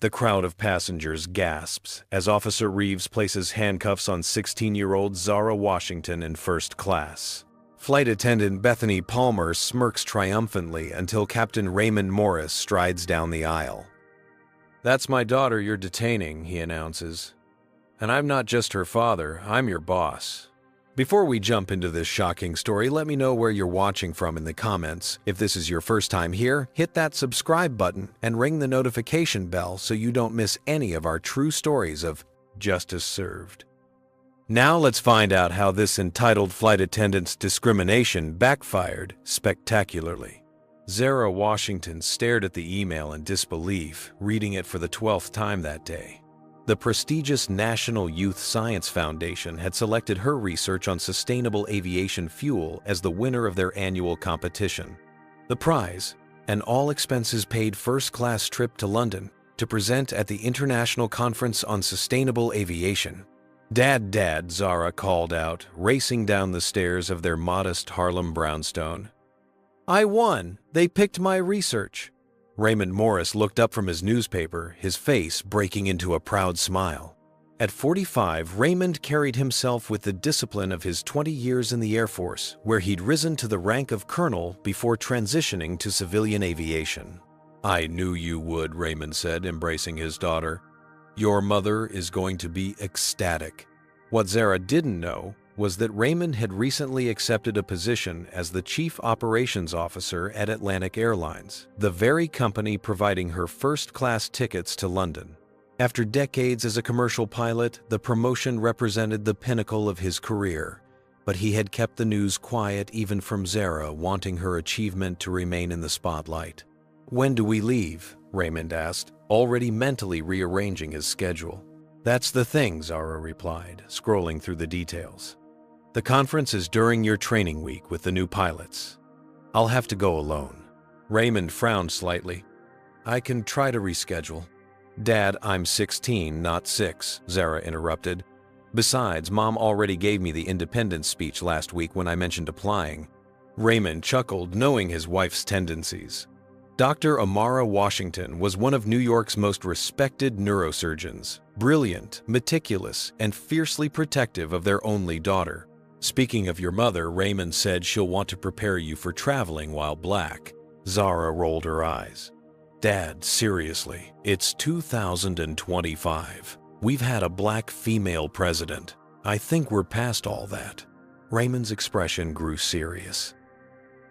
The crowd of passengers gasps as Officer Reeves places handcuffs on 16-year-old Zara Washington in first class. Flight attendant Bethany Palmer smirks triumphantly until Captain Raymond Morris strides down the aisle. "That's my daughter you're detaining," he announces. "And I'm not just her father, I'm your boss." Before we jump into this shocking story, let me know where you're watching from in the comments. If this is your first time here, hit that subscribe button and ring the notification bell so you don't miss any of our true stories of justice served. Now let's find out how this entitled flight attendant's discrimination backfired spectacularly. Zara Washington stared at the email in disbelief, reading it for the 12th time that day. The prestigious National Youth Science Foundation had selected her research on sustainable aviation fuel as the winner of their annual competition. The prize, an all-expenses-paid first-class trip to London to present at the International Conference on Sustainable Aviation. "Dad," Zara called out, racing down the stairs of their modest Harlem brownstone. "I won! They picked my research!" Raymond Morris looked up from his newspaper, his face breaking into a proud smile. At 45, Raymond carried himself with the discipline of his 20 years in the Air Force, where he'd risen to the rank of colonel before transitioning to civilian aviation. "I knew you would," Raymond said, embracing his daughter. "Your mother is going to be ecstatic." What Zara didn't know was that Raymond had recently accepted a position as the Chief Operations Officer at Atlantic Airlines, the very company providing her first-class tickets to London. After decades as a commercial pilot, the promotion represented the pinnacle of his career, but he had kept the news quiet even from Zara, wanting her achievement to remain in the spotlight. "When do we leave?" Raymond asked, already mentally rearranging his schedule. "That's the thing," Zara replied, scrolling through the details. "The conference is during your training week with the new pilots. I'll have to go alone." Raymond frowned slightly. "I can try to reschedule." "Dad, I'm 16, not 6, Zara interrupted. "Besides, Mom already gave me the independence speech last week when I mentioned applying." Raymond chuckled, knowing his wife's tendencies. Dr. Amara Washington was one of New York's most respected neurosurgeons, brilliant, meticulous, and fiercely protective of their only daughter. "Speaking of your mother," Raymond said, "she'll want to prepare you for traveling while black." Zara rolled her eyes. "Dad, seriously, it's 2025. We've had a black female president. I think we're past all that." Raymond's expression grew serious.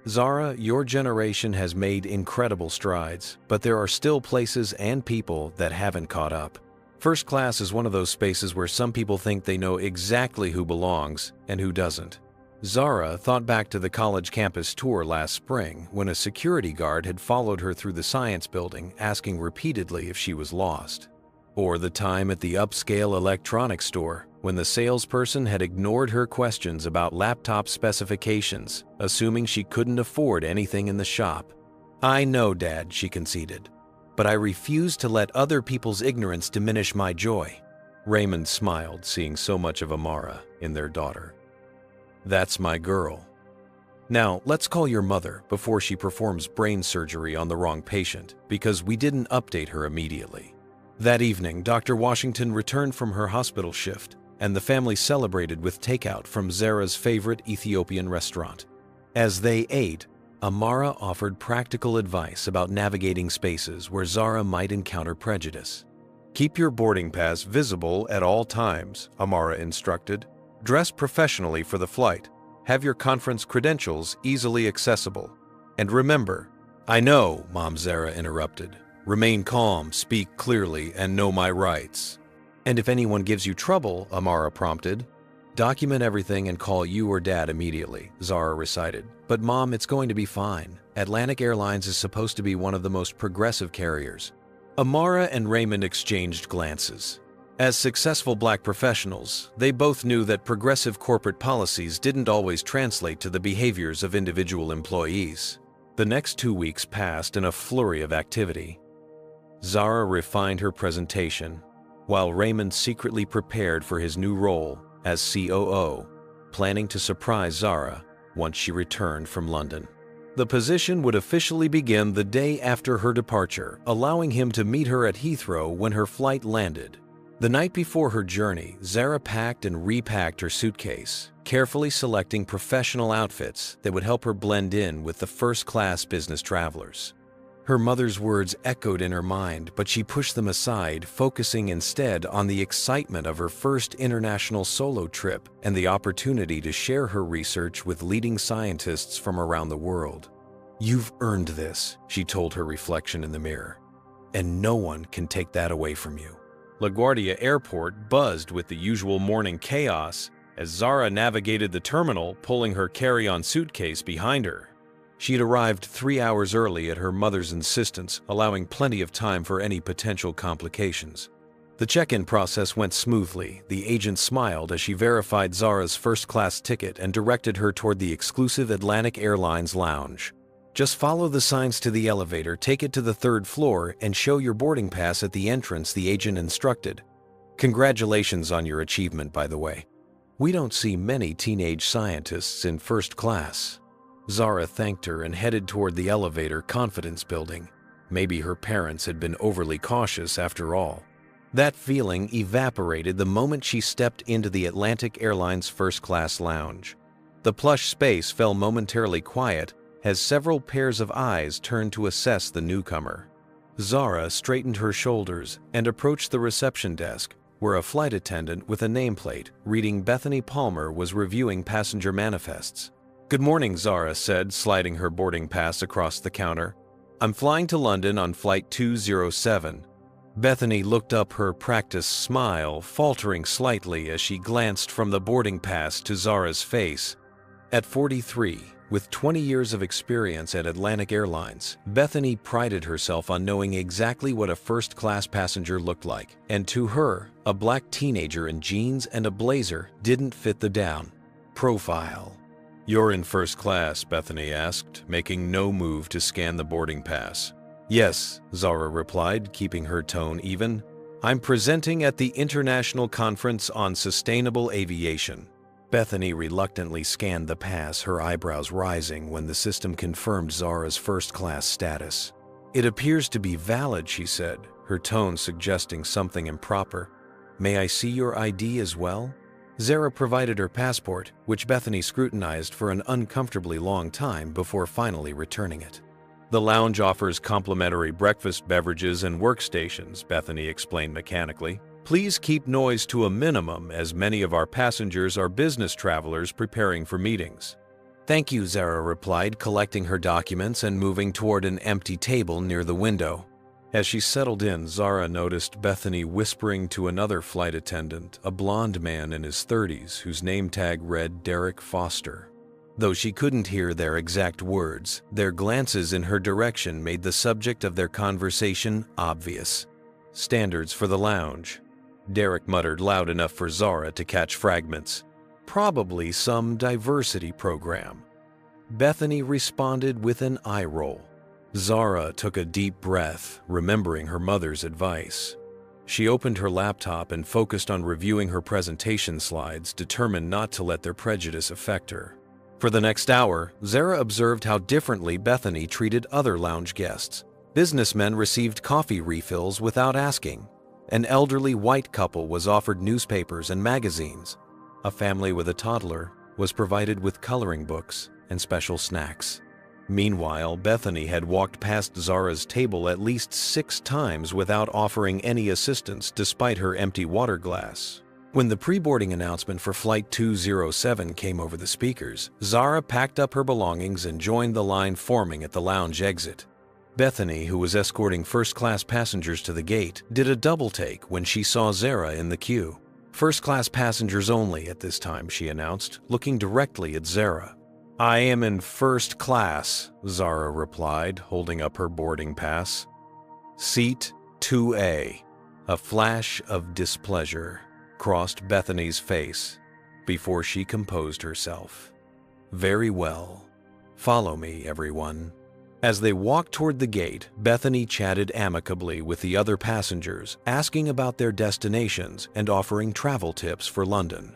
"Zara, your generation has made incredible strides, but there are still places and people that haven't caught up. First class is one of those spaces where some people think they know exactly who belongs and who doesn't." Zara thought back to the college campus tour last spring when a security guard had followed her through the science building, asking repeatedly if she was lost. Or the time at the upscale electronics store when the salesperson had ignored her questions about laptop specifications, assuming she couldn't afford anything in the shop. "I know, Dad," she conceded, "but I refuse to let other people's ignorance diminish my joy." Raymond smiled, seeing so much of Amara in their daughter. "That's my girl. Now, let's call your mother before she performs brain surgery on the wrong patient, because we didn't update her immediately." That evening, Dr. Washington returned from her hospital shift, and the family celebrated with takeout from Zara's favorite Ethiopian restaurant. As they ate, Amara offered practical advice about navigating spaces where Zara might encounter prejudice. "Keep your boarding pass visible at all times," Amara instructed. "Dress professionally for the flight. Have your conference credentials easily accessible. And remember—" "I know," Mom Zara interrupted. "Remain calm, speak clearly, and know my rights." "And if anyone gives you trouble," Amara prompted. "Document everything and call you or Dad immediately," Zara recited. "But Mom, it's going to be fine. Atlantic Airlines is supposed to be one of the most progressive carriers." Amara and Raymond exchanged glances. As successful black professionals, they both knew that progressive corporate policies didn't always translate to the behaviors of individual employees. The next 2 weeks passed in a flurry of activity. Zara refined her presentation, while Raymond secretly prepared for his new role as COO, planning to surprise Zara once she returned from London. The position would officially begin the day after her departure, allowing him to meet her at Heathrow when her flight landed. The night before her journey, Zara packed and repacked her suitcase, carefully selecting professional outfits that would help her blend in with the first-class business travelers. Her mother's words echoed in her mind, but she pushed them aside, focusing instead on the excitement of her first international solo trip and the opportunity to share her research with leading scientists from around the world. "You've earned this," she told her reflection in the mirror, "and no one can take that away from you." LaGuardia Airport buzzed with the usual morning chaos as Zara navigated the terminal, pulling her carry-on suitcase behind her. She had arrived 3 hours early at her mother's insistence, allowing plenty of time for any potential complications. The check-in process went smoothly. The agent smiled as she verified Zara's first-class ticket and directed her toward the exclusive Atlantic Airlines lounge. "Just follow the signs to the elevator, take it to the 3rd floor, and show your boarding pass at the entrance," the agent instructed. "Congratulations on your achievement, by the way. We don't see many teenage scientists in first class." Zara thanked her and headed toward the elevator, confidence building. Maybe her parents had been overly cautious after all. That feeling evaporated the moment she stepped into the Atlantic Airlines first-class lounge. The plush space fell momentarily quiet as several pairs of eyes turned to assess the newcomer. Zara straightened her shoulders and approached the reception desk, where a flight attendant with a nameplate reading Bethany Palmer was reviewing passenger manifests. "Good morning," Zara said, sliding her boarding pass across the counter. "I'm flying to London on flight 207. Bethany looked up, her practiced smile faltering slightly as she glanced from the boarding pass to Zara's face. At 43, with 20 years of experience at Atlantic Airlines, Bethany prided herself on knowing exactly what a first-class passenger looked like, and to her, a black teenager in jeans and a blazer didn't fit the down profile. "You're in first class?" Bethany asked, making no move to scan the boarding pass. "Yes," Zara replied, keeping her tone even. "I'm presenting at the International Conference on Sustainable Aviation." Bethany reluctantly scanned the pass, her eyebrows rising when the system confirmed Zara's first-class status. "It appears to be valid," she said, her tone suggesting something improper. "May I see your ID as well?" Zara provided her passport, which Bethany scrutinized for an uncomfortably long time before finally returning it. "The lounge offers complimentary breakfast beverages and workstations," Bethany explained mechanically. "Please keep noise to a minimum, as many of our passengers are business travelers preparing for meetings." "Thank you," Zara replied, collecting her documents and moving toward an empty table near the window. As she settled in, Zara noticed Bethany whispering to another flight attendant, a blond man in his 30s whose name tag read Derek Foster. Though she couldn't hear their exact words, their glances in her direction made the subject of their conversation obvious. "Standards for the lounge," Derek muttered loud enough for Zara to catch fragments. "Probably some diversity program." Bethany responded with an eye roll. Zara took a deep breath, remembering her mother's advice. She opened her laptop and focused on reviewing her presentation slides, determined not to let their prejudice affect her. For the next hour, Zara observed how differently Bethany treated other lounge guests. Businessmen received coffee refills without asking. An elderly white couple was offered newspapers and magazines. A family with a toddler was provided with coloring books and special snacks. Meanwhile, Bethany had walked past Zara's table at least 6 times without offering any assistance despite her empty water glass. When the pre-boarding announcement for Flight 207 came over the speakers, Zara packed up her belongings and joined the line forming at the lounge exit. Bethany, who was escorting first-class passengers to the gate, did a double-take when she saw Zara in the queue. "First-class passengers only at this time," she announced, looking directly at Zara. "I am in first class," Zara replied, holding up her boarding pass. "Seat 2A. A flash of displeasure crossed Bethany's face before she composed herself. "Very well. Follow me, everyone." As they walked toward the gate, Bethany chatted amicably with the other passengers, asking about their destinations and offering travel tips for London.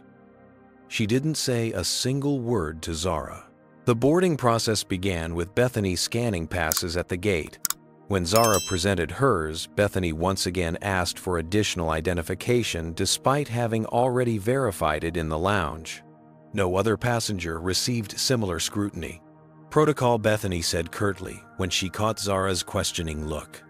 She didn't say a single word to Zara. The boarding process began with Bethany scanning passes at the gate. When Zara presented hers, Bethany once again asked for additional identification despite having already verified it in the lounge. No other passenger received similar scrutiny. "Protocol," Bethany said curtly when she caught Zara's questioning look.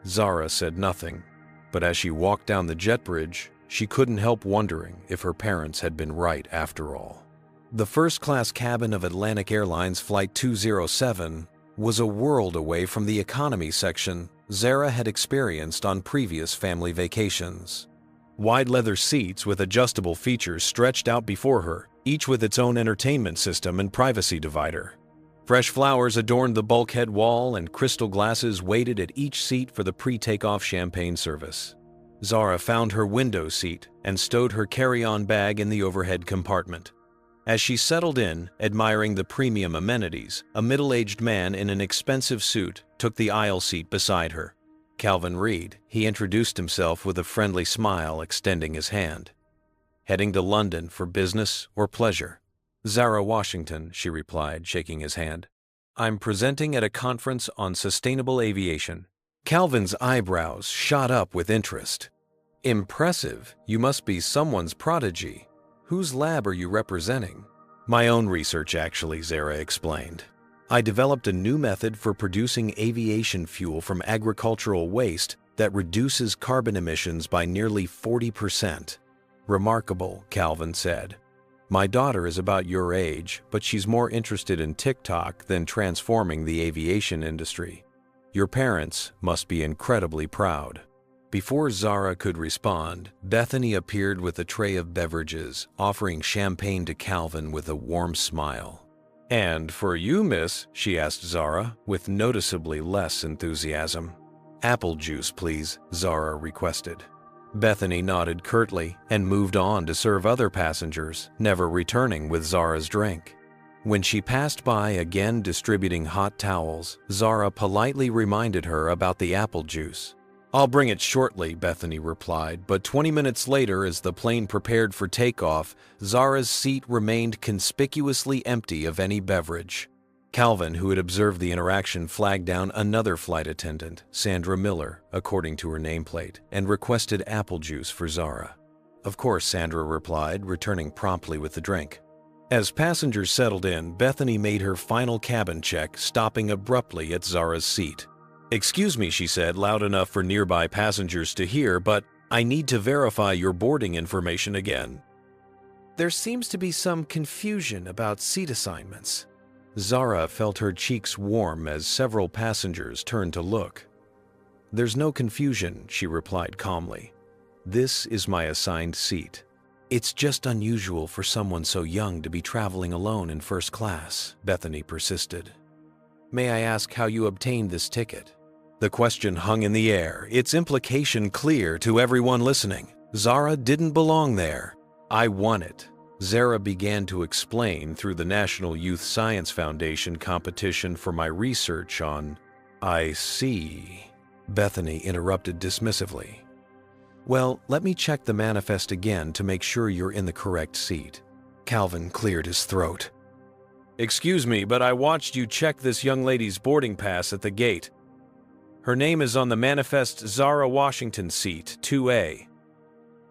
Zara said nothing, but as she walked down the jet bridge, she couldn't help wondering if her parents had been right after all. The first-class cabin of Atlantic Airlines Flight 207 was a world away from the economy section Zara had experienced on previous family vacations. Wide leather seats with adjustable features stretched out before her, each with its own entertainment system and privacy divider. Fresh flowers adorned the bulkhead wall and crystal glasses waited at each seat for the pre-takeoff champagne service. Zara found her window seat and stowed her carry-on bag in the overhead compartment. As she settled in, admiring the premium amenities, a middle-aged man in an expensive suit took the aisle seat beside her. Calvin Reed, he introduced himself with a friendly smile, extending his hand. "Heading to London for business or pleasure?" "Zara Washington," she replied, shaking his hand. "I'm presenting at a conference on sustainable aviation." Calvin's eyebrows shot up with interest. "Impressive. You must be someone's prodigy. Whose lab are you representing?" "My own research, actually," Zara explained. "I developed a new method for producing aviation fuel from agricultural waste that reduces carbon emissions by nearly 40%. "Remarkable," Calvin said. "My daughter is about your age, but she's more interested in TikTok than transforming the aviation industry. Your parents must be incredibly proud." Before Zara could respond, Bethany appeared with a tray of beverages, offering champagne to Calvin with a warm smile. "And for you, miss?" she asked Zara, with noticeably less enthusiasm. "Apple juice, please," Zara requested. Bethany nodded curtly and moved on to serve other passengers, never returning with Zara's drink. When she passed by again distributing hot towels, Zara politely reminded her about the apple juice. "I'll bring it shortly," Bethany replied, but 20 minutes later, as the plane prepared for takeoff, Zara's seat remained conspicuously empty of any beverage. Calvin, who had observed the interaction, flagged down another flight attendant, Sandra Miller, according to her nameplate, and requested apple juice for Zara. "Of course," Sandra replied, returning promptly with the drink. As passengers settled in, Bethany made her final cabin check, stopping abruptly at Zara's seat. "Excuse me," she said, loud enough for nearby passengers to hear, "but I need to verify your boarding information again." "There seems to be some confusion about seat assignments." Zara felt her cheeks warm as several passengers turned to look. "There's no confusion," she replied calmly. "This is my assigned seat. It's just unusual for someone so young to be traveling alone in first class," Bethany persisted. "May I ask how you obtained this ticket?" The question hung in the air, its implication clear to everyone listening. Zara didn't belong there. "I won it," Zara began to explain, "through the National Youth Science Foundation competition for my research on—" "I see," Bethany interrupted dismissively. "Well, let me check the manifest again to make sure you're in the correct seat." Calvin cleared his throat. "Excuse me, but I watched you check this young lady's boarding pass at the gate. Her name is on the manifest Zara Washington seat, 2A.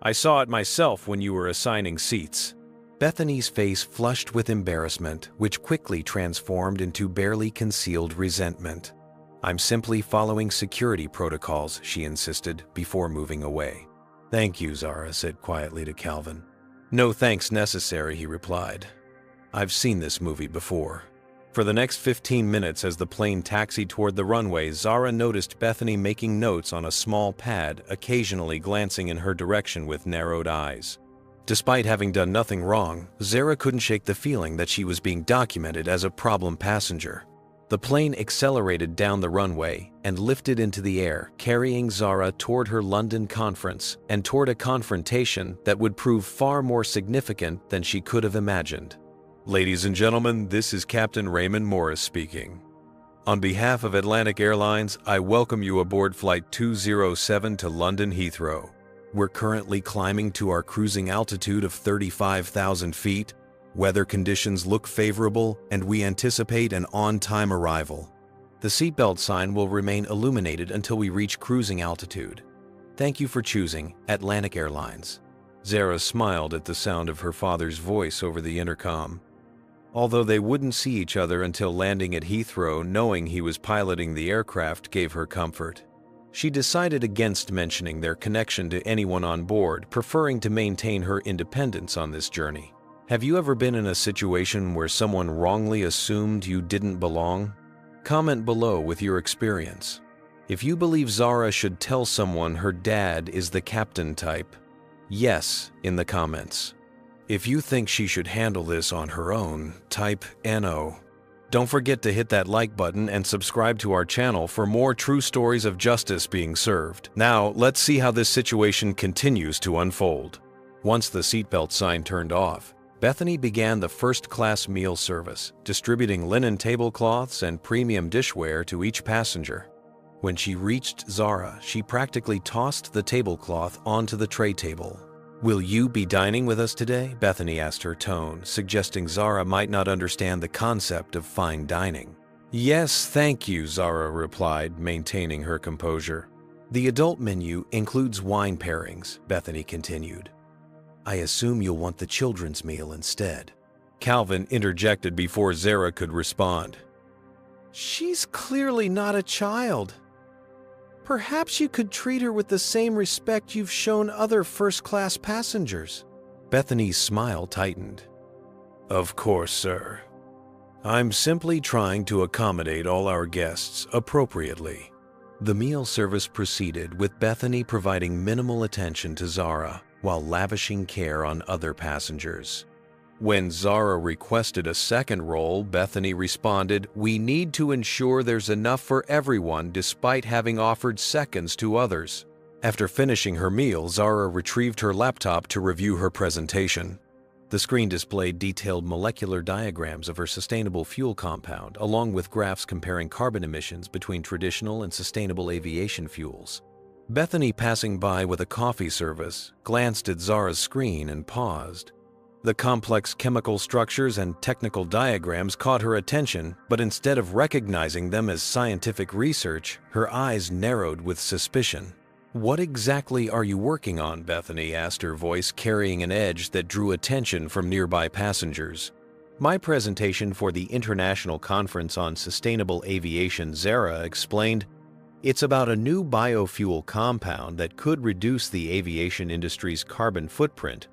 I saw it myself when you were assigning seats." Bethany's face flushed with embarrassment, which quickly transformed into barely concealed resentment. "I'm simply following security protocols," she insisted, before moving away. "Thank you," Zara said quietly to Calvin. "No thanks necessary," he replied. "I've seen this movie before." For the next 15 minutes, as the plane taxied toward the runway, Zara noticed Bethany making notes on a small pad, occasionally glancing in her direction with narrowed eyes. Despite having done nothing wrong, Zara couldn't shake the feeling that she was being documented as a problem passenger. The plane accelerated down the runway and lifted into the air, carrying Zara toward her London conference and toward a confrontation that would prove far more significant than she could have imagined. "Ladies and gentlemen, this is Captain Raymond Morris speaking. On behalf of Atlantic Airlines, I welcome you aboard Flight 207 to London Heathrow. We're currently climbing to our cruising altitude of 35,000 feet. Weather conditions look favorable, and we anticipate an on-time arrival. The seatbelt sign will remain illuminated until we reach cruising altitude. Thank you for choosing Atlantic Airlines." Zara smiled at the sound of her father's voice over the intercom. Although they wouldn't see each other until landing at Heathrow, knowing he was piloting the aircraft gave her comfort. She decided against mentioning their connection to anyone on board, preferring to maintain her independence on this journey. Have you ever been in a situation where someone wrongly assumed you didn't belong? Comment below with your experience. If you believe Zara should tell someone her dad is the captain, type yes in the comments. If you think she should handle this on her own, type NO. Don't forget to hit that like button and subscribe to our channel for more true stories of justice being served. Now, let's see how this situation continues to unfold. Once the seatbelt sign turned off, Bethany began the first-class meal service, distributing linen tablecloths and premium dishware to each passenger. When she reached Zara, she practically tossed the tablecloth onto the tray table. "Will you be dining with us today?" Bethany asked, her tone suggesting Zara might not understand the concept of fine dining. "Yes, thank you," Zara replied, maintaining her composure. "The adult menu includes wine pairings," Bethany continued. "I assume you'll want the children's meal instead." Calvin interjected before Zara could respond. "She's clearly not a child. Perhaps you could treat her with the same respect you've shown other first-class passengers." Bethany's smile tightened. "Of course, sir. I'm simply trying to accommodate all our guests appropriately." The meal service proceeded with Bethany providing minimal attention to Zara while lavishing care on other passengers. When Zara requested a second roll, Bethany responded, "We need to ensure there's enough for everyone despite having offered seconds to others." After finishing her meal, Zara retrieved her laptop to review her presentation. The screen displayed detailed molecular diagrams of her sustainable fuel compound, along with graphs comparing carbon emissions between traditional and sustainable aviation fuels. Bethany, passing by with a coffee service, glanced at Zara's screen and paused. The complex chemical structures and technical diagrams caught her attention, but instead of recognizing them as scientific research, her eyes narrowed with suspicion. "What exactly are you working on?" Bethany asked, her voice carrying an edge that drew attention from nearby passengers. "My presentation for the International Conference on Sustainable Aviation," Zara explained. "It's about a new biofuel compound that could reduce the aviation industry's carbon footprint."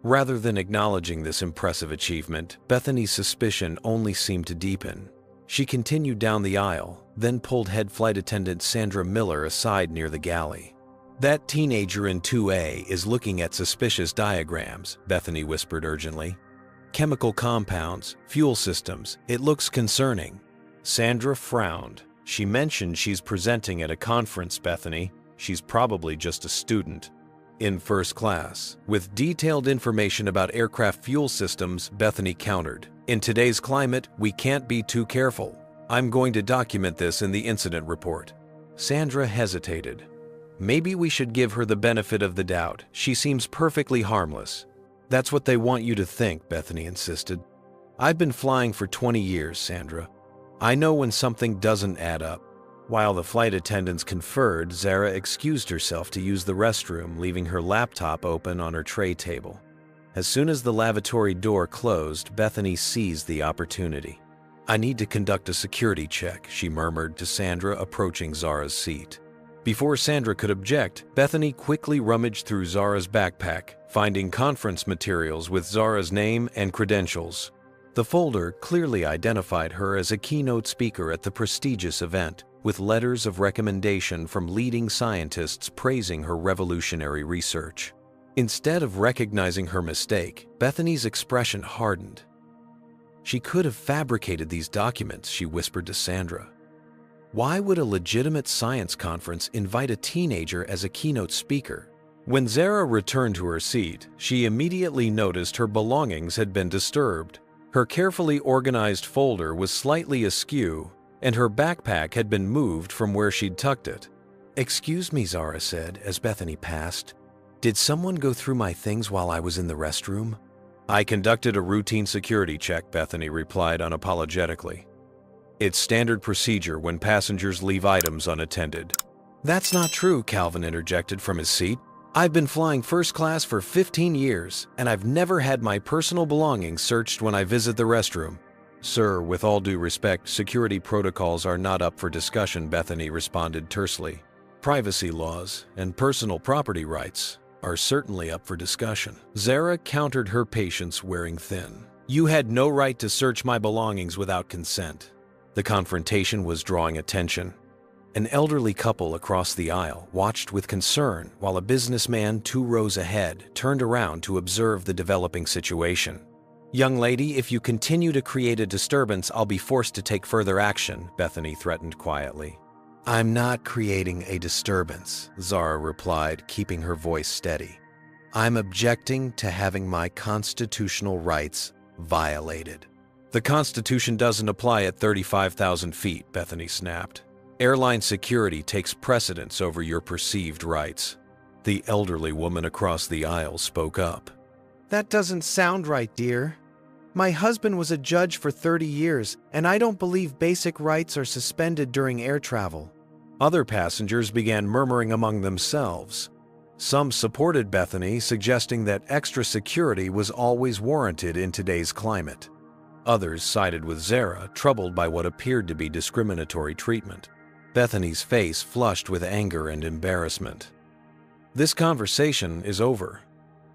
Rather than acknowledging this impressive achievement, Bethany's suspicion only seemed to deepen. She continued down the aisle, then pulled head flight attendant Sandra Miller aside near the galley. "That teenager in 2A is looking at suspicious diagrams," Bethany whispered urgently. "Chemical compounds, fuel systems, it looks concerning." Sandra frowned. "She mentioned she's presenting at a conference, Bethany. She's probably just a student." "In first class, with detailed information about aircraft fuel systems," Bethany countered. "In today's climate, we can't be too careful. I'm going to document this in the incident report." Sandra hesitated. "Maybe we should give her the benefit of the doubt. She seems perfectly harmless." "That's what they want you to think," Bethany insisted. "I've been flying for 20 years, Sandra. I know when something doesn't add up." While the flight attendants conferred, Zara excused herself to use the restroom, leaving her laptop open on her tray table. As soon as the lavatory door closed, Bethany seized the opportunity. "I need to conduct a security check," she murmured to Sandra, approaching Zara's seat. Before Sandra could object, Bethany quickly rummaged through Zara's backpack, finding conference materials with Zara's name and credentials. The folder clearly identified her as a keynote speaker at the prestigious event, with letters of recommendation from leading scientists praising her revolutionary research. Instead of recognizing her mistake, Bethany's expression hardened. "She could have fabricated these documents," she whispered to Sandra. "Why would a legitimate science conference invite a teenager as a keynote speaker?" When Zara returned to her seat, she immediately noticed her belongings had been disturbed. Her carefully organized folder was slightly askew, and her backpack had been moved from where she'd tucked it. "Excuse me," Zara said as Bethany passed. "Did someone go through my things while I was in the restroom?" I conducted a routine security check, Bethany replied unapologetically. It's standard procedure when passengers leave items unattended. That's not true, Calvin interjected from his seat. I've been flying first class for 15 years, and I've never had my personal belongings searched when I visit the restroom. Sir, with all due respect, security protocols are not up for discussion, Bethany responded tersely. Privacy laws and personal property rights are certainly up for discussion. Zara countered her patience wearing thin. You had no right to search my belongings without consent. The confrontation was drawing attention. An elderly couple across the aisle watched with concern while a businessman 2 rows ahead turned around to observe the developing situation. Young lady, if you continue to create a disturbance, I'll be forced to take further action, Bethany threatened quietly. I'm not creating a disturbance, Zara replied, keeping her voice steady. I'm objecting to having my constitutional rights violated. The Constitution doesn't apply at 35,000 feet, Bethany snapped. Airline security takes precedence over your perceived rights. The elderly woman across the aisle spoke up. That doesn't sound right, dear. My husband was a judge for 30 years, and I don't believe basic rights are suspended during air travel. Other passengers began murmuring among themselves. Some supported Bethany, suggesting that extra security was always warranted in today's climate. Others sided with Zara, troubled by what appeared to be discriminatory treatment. Bethany's face flushed with anger and embarrassment. This conversation is over.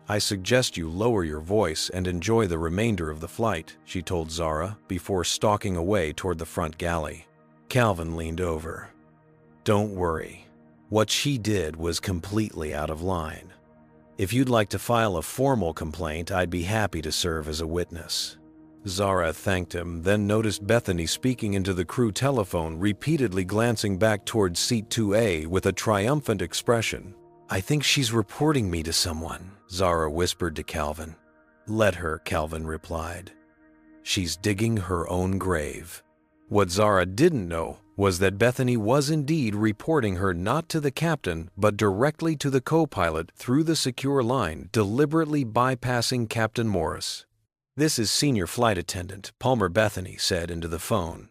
I suggest you lower your voice and enjoy the remainder of the flight, she told Zara before stalking away toward the front galley. Calvin leaned over. Don't worry. What she did was completely out of line. If you'd like to file a formal complaint, I'd be happy to serve as a witness. Zara thanked him, then noticed Bethany speaking into the crew telephone, repeatedly glancing back toward seat 2A with a triumphant expression. I think she's reporting me to someone, Zara whispered to Calvin. Let her, Calvin replied. She's digging her own grave. What Zara didn't know was that Bethany was indeed reporting her not to the captain, but directly to the co-pilot through the secure line, deliberately bypassing Captain Morris. This is Senior Flight Attendant, Palmer Bethany said into the phone.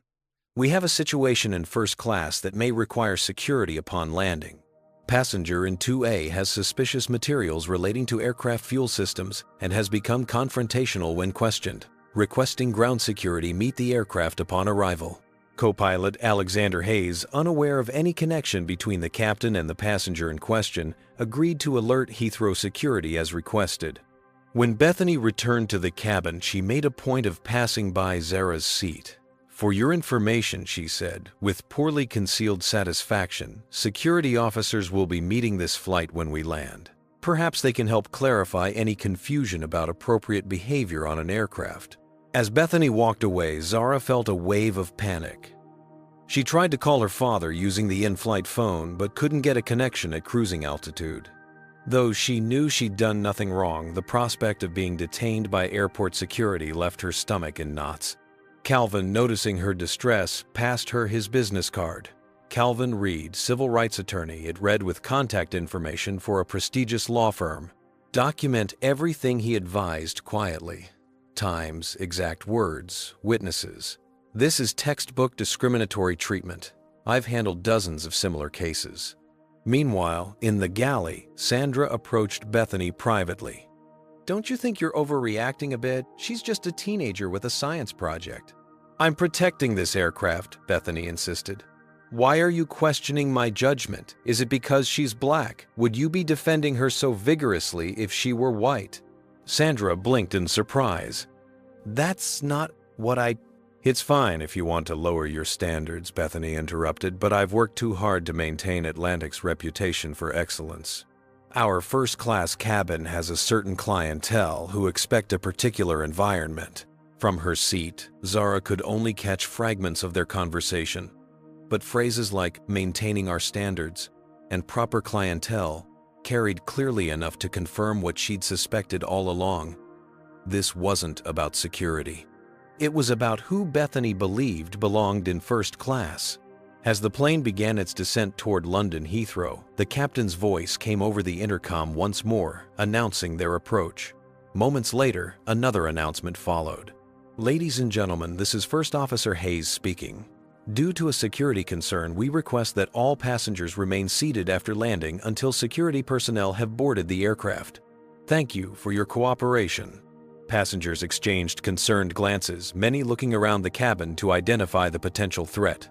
We have a situation in first class that may require security upon landing. Passenger in 2A has suspicious materials relating to aircraft fuel systems and has become confrontational when questioned, requesting ground security meet the aircraft upon arrival. Co-pilot Alexander Hayes, unaware of any connection between the captain and the passenger in question, agreed to alert Heathrow security as requested. When Bethany returned to the cabin, she made a point of passing by Zara's seat. For your information, she said, with poorly concealed satisfaction, security officers will be meeting this flight when we land. Perhaps they can help clarify any confusion about appropriate behavior on an aircraft. As Bethany walked away, Zara felt a wave of panic. She tried to call her father using the in-flight phone, but couldn't get a connection at cruising altitude. Though she knew she'd done nothing wrong, the prospect of being detained by airport security left her stomach in knots. Calvin, noticing her distress, passed her his business card. Calvin Reed, civil rights attorney, it read with contact information for a prestigious law firm. Document everything he advised quietly. Times, exact words, witnesses. This is textbook discriminatory treatment. I've handled dozens of similar cases. Meanwhile, in the galley, Sandra approached Bethany privately. Don't you think you're overreacting a bit? She's just a teenager with a science project. I'm protecting this aircraft, Bethany insisted. Why are you questioning my judgment? Is it because she's black? Would you be defending her so vigorously if she were white? Sandra blinked in surprise. That's not what I... It's fine if you want to lower your standards, Bethany interrupted, but I've worked too hard to maintain Atlantic's reputation for excellence. Our first-class cabin has a certain clientele who expect a particular environment. From her seat, Zara could only catch fragments of their conversation, but phrases like maintaining our standards and proper clientele carried clearly enough to confirm what she'd suspected all along. This wasn't about security. It was about who Bethany believed belonged in first class. As the plane began its descent toward London Heathrow, the captain's voice came over the intercom once more, announcing their approach. Moments later, another announcement followed. Ladies and gentlemen, this is First Officer Hayes speaking. Due to a security concern, we request that all passengers remain seated after landing until security personnel have boarded the aircraft. Thank you for your cooperation. Passengers exchanged concerned glances, many looking around the cabin to identify the potential threat.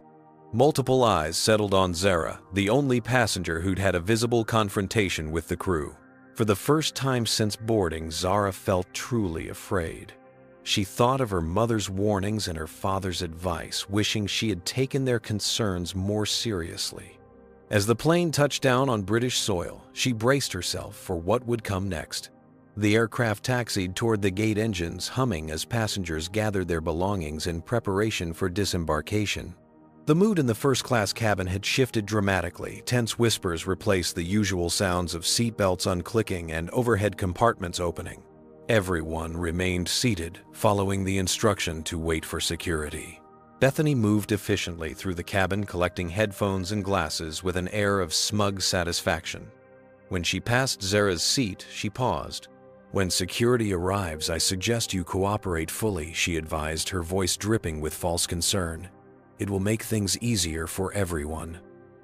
Multiple eyes settled on Zara, the only passenger who'd had a visible confrontation with the crew. For the first time since boarding, Zara felt truly afraid. She thought of her mother's warnings and her father's advice, wishing she had taken their concerns more seriously. As the plane touched down on British soil, she braced herself for what would come next. The aircraft taxied toward the gate, engines humming as passengers gathered their belongings in preparation for disembarkation. The mood in the first-class cabin had shifted dramatically. Tense whispers replaced the usual sounds of seatbelts unclicking and overhead compartments opening. Everyone remained seated, following the instruction to wait for security. Bethany moved efficiently through the cabin, collecting headphones and glasses with an air of smug satisfaction. When she passed Zara's seat, she paused. "When security arrives, I suggest you cooperate fully," she advised, her voice dripping with false concern. "It will make things easier for everyone."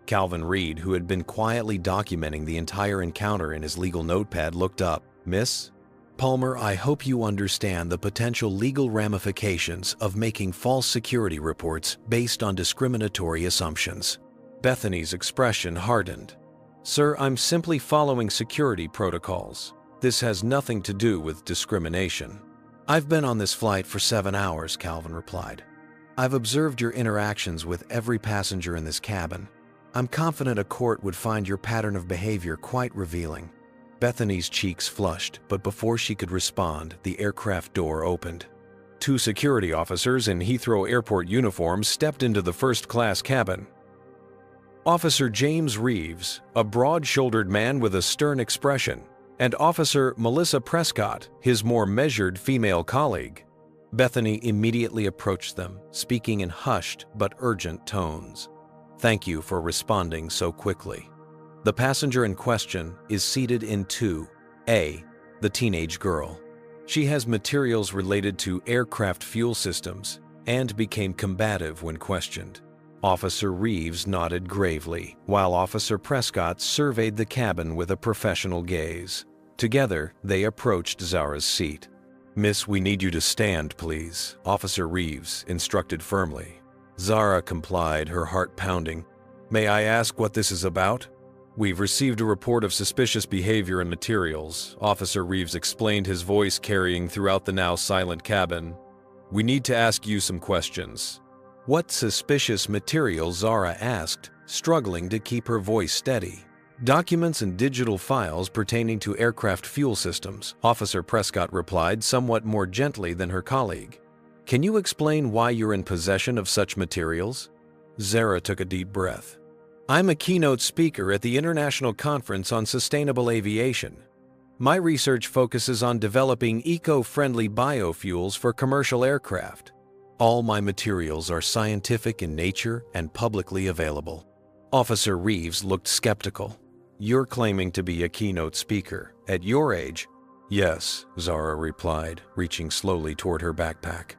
Calvin Reed, who had been quietly documenting the entire encounter in his legal notepad, looked up. "Miss Palmer, I hope you understand the potential legal ramifications of making false security reports based on discriminatory assumptions." Bethany's expression hardened. "Sir, I'm simply following security protocols. This has nothing to do with discrimination." "I've been on this flight for 7 hours," Calvin replied. "I've observed your interactions with every passenger in this cabin. I'm confident a court would find your pattern of behavior quite revealing." Bethany's cheeks flushed, but before she could respond, the aircraft door opened. 2 security officers in Heathrow Airport uniforms stepped into the first-class cabin. Officer James Reeves, a broad-shouldered man with a stern expression, and Officer Melissa Prescott, his more measured female colleague. Bethany immediately approached them, speaking in hushed but urgent tones. "Thank you for responding so quickly. The passenger in question is seated in 2A, the teenage girl. She has materials related to aircraft fuel systems and became combative when questioned." Officer Reeves nodded gravely, while Officer Prescott surveyed the cabin with a professional gaze. Together, they approached Zara's seat. "Miss, we need you to stand, please," Officer Reeves instructed firmly. Zara complied, her heart pounding. "May I ask what this is about?" "We've received a report of suspicious behavior and materials," Officer Reeves explained, his voice carrying throughout the now silent cabin. "We need to ask you some questions." "What suspicious material?" Zara asked, struggling to keep her voice steady. "Documents and digital files pertaining to aircraft fuel systems," Officer Prescott replied, somewhat more gently than her colleague. "Can you explain why you're in possession of such materials?" Zara took a deep breath. "I'm a keynote speaker at the International Conference on Sustainable Aviation. My research focuses on developing eco-friendly biofuels for commercial aircraft. All my materials are scientific in nature and publicly available." Officer Reeves looked skeptical. "You're claiming to be a keynote speaker. At your age?" "Yes," Zara replied, reaching slowly toward her backpack.